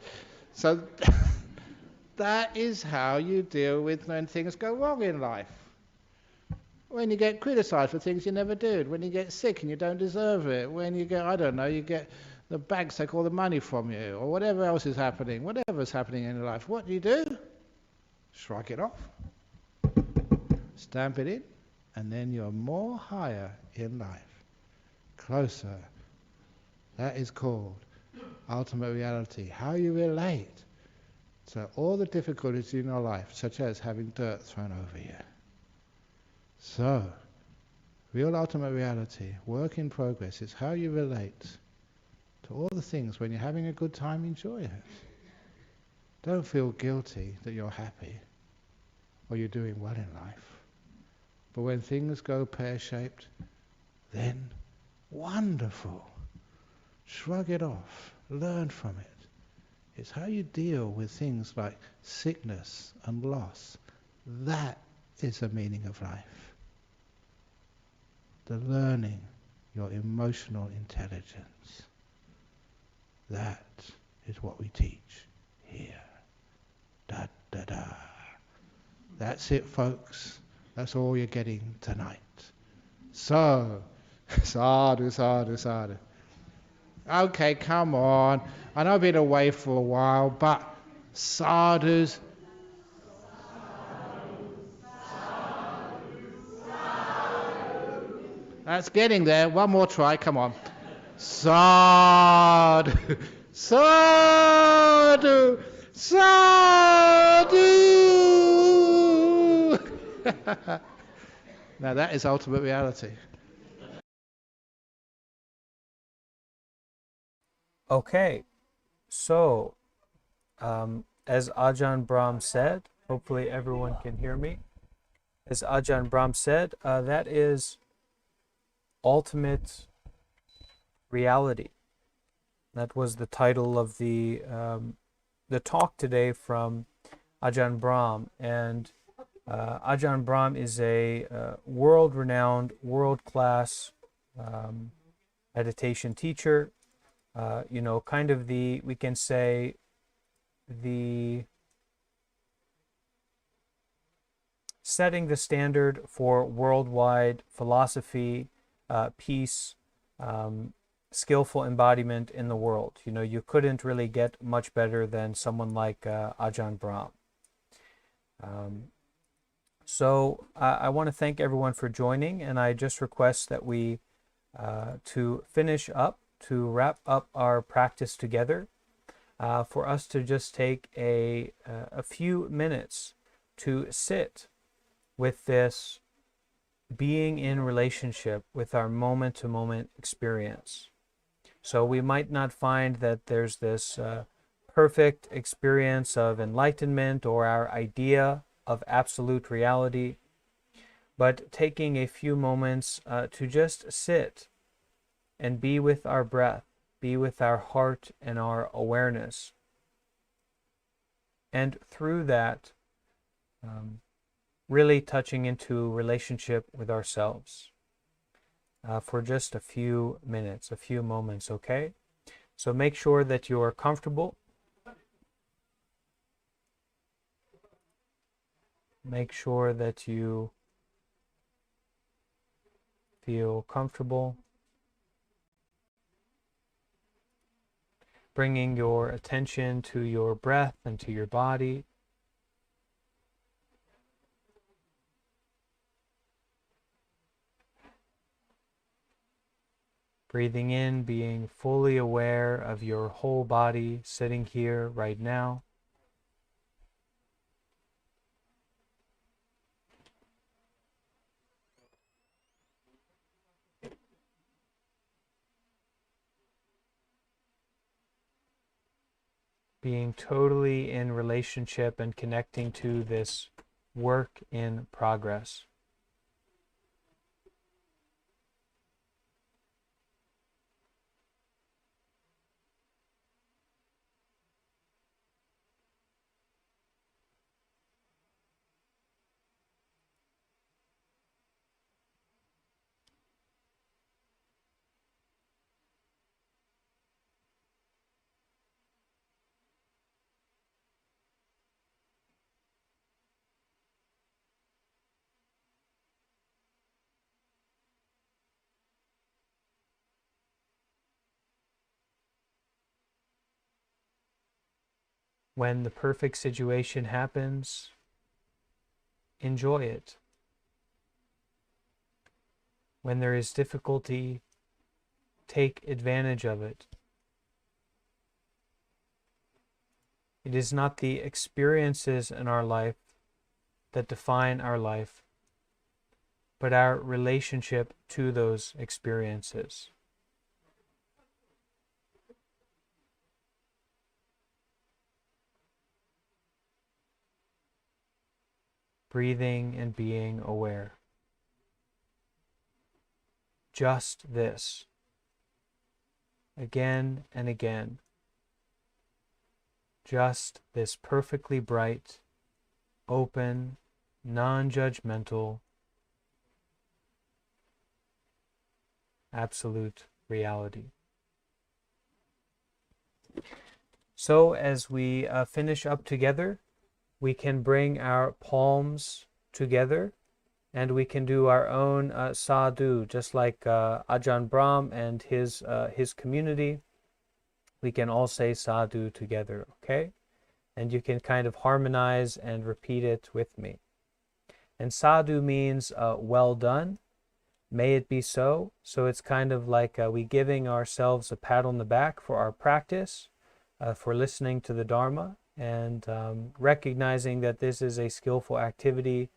So that is how you deal with when things go wrong in life. When you get criticised for things you never did, when you get sick and you don't deserve it, when you get, I don't know, you get the banks take all the money from you, or whatever else is happening, whatever's happening in your life, what do? Shrug it off, stamp it in, and then you're more higher in life, closer. That is called ultimate reality. How you relate to all the difficulties in your life, such as having dirt thrown over you. So, real ultimate reality, work in progress, is how you relate to all the things. When you're having a good time, enjoy it. Don't feel guilty that you're happy or you're doing well in life. But when things go pear-shaped, then wonderful. Shrug it off. Learn from it. It's how you deal with things like sickness and loss. That is the meaning of life. The learning your emotional intelligence. That is what we teach here. Da da da. That's it, folks. That's all you're getting tonight. So, sadhu, sadhu, sadhu. Okay, come on. I know I've been away for a while, but sadhus. That's getting there. One more try. Come on. Sadhu, sadhu, sadhu. Now that is ultimate reality. Okay, so as Ajahn Brahm said, hopefully everyone can hear me. As Ajahn Brahm said, that is ultimate reality. That was the title of the talk today from Ajahn Brahm. And Ajahn Brahm is a world-renowned, world-class meditation teacher. Kind of we can say, the setting the standard for worldwide philosophy, peace, skillful embodiment in the world. You couldn't really get much better than someone like Ajahn Brahm. So I want to thank everyone for joining, and I just request that we, to finish up, to wrap up our practice together, for us to just take a few minutes to sit with this being in relationship with our moment-to-moment experience. So we might not find that there's this perfect experience of enlightenment or our idea of absolute reality, but taking a few moments to just sit and be with our breath, be with our heart and our awareness. And through that, really touching into relationship with ourselves for just a few minutes, a few moments, okay? So make sure that you're comfortable. Make sure that you feel comfortable. Bringing your attention to your breath and to your body. Breathing in, being fully aware of your whole body sitting here right now. Being totally in relationship and connecting to this work in progress. When the perfect situation happens, enjoy it. When there is difficulty, take advantage of it. It is not the experiences in our life that define our life, but our relationship to those experiences. Breathing and being aware. Just this. Again and again. Just this perfectly bright, open, non-judgmental, absolute reality. So as we finish up together, we can bring our palms together and we can do our own sadhu, just like Ajahn Brahm and his community. We can all say sadhu together, okay? And you can kind of harmonize and repeat it with me. And sadhu means well done. May it be so. So it's kind of like we giving ourselves a pat on the back for our practice, for listening to the Dharma, and recognizing that this is a skillful activity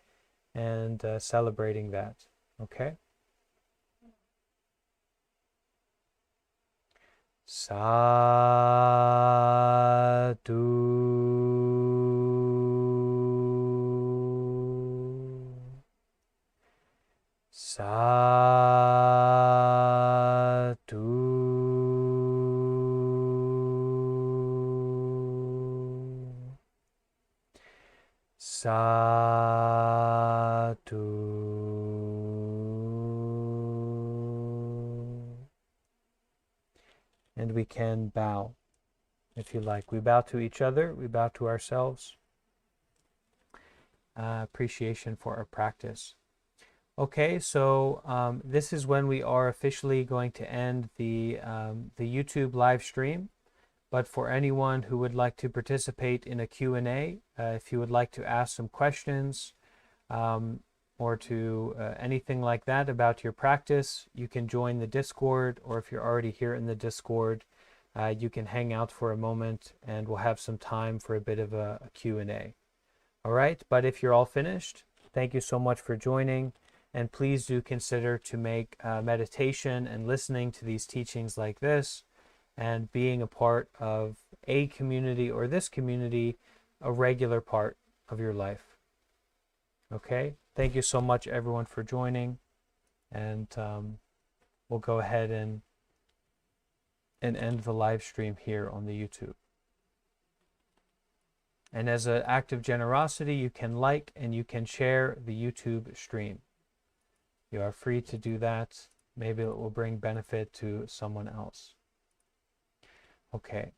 and celebrating that. Okay? Sadhu. Sadhu. Sadhu. And we can bow, if you like. We bow to each other, we bow to ourselves. Appreciation for our practice. Okay, so this is when we are officially going to end the YouTube live stream. But for anyone who would like to participate in a Q&A, if you would like to ask some questions or to anything like that about your practice, you can join the Discord, or if you're already here in the Discord, you can hang out for a moment and we'll have some time for a bit of a Q&A. All right, but if you're all finished, thank you so much for joining. And please do consider to make meditation and listening to these teachings like this and being a part of a community or this community a regular part of your life. Okay? Thank you so much, everyone, for joining. And we'll go ahead and end the live stream here on the YouTube. And as an act of generosity, you can like and you can share the YouTube stream. You are free to do that. Maybe it will bring benefit to someone else. Okay.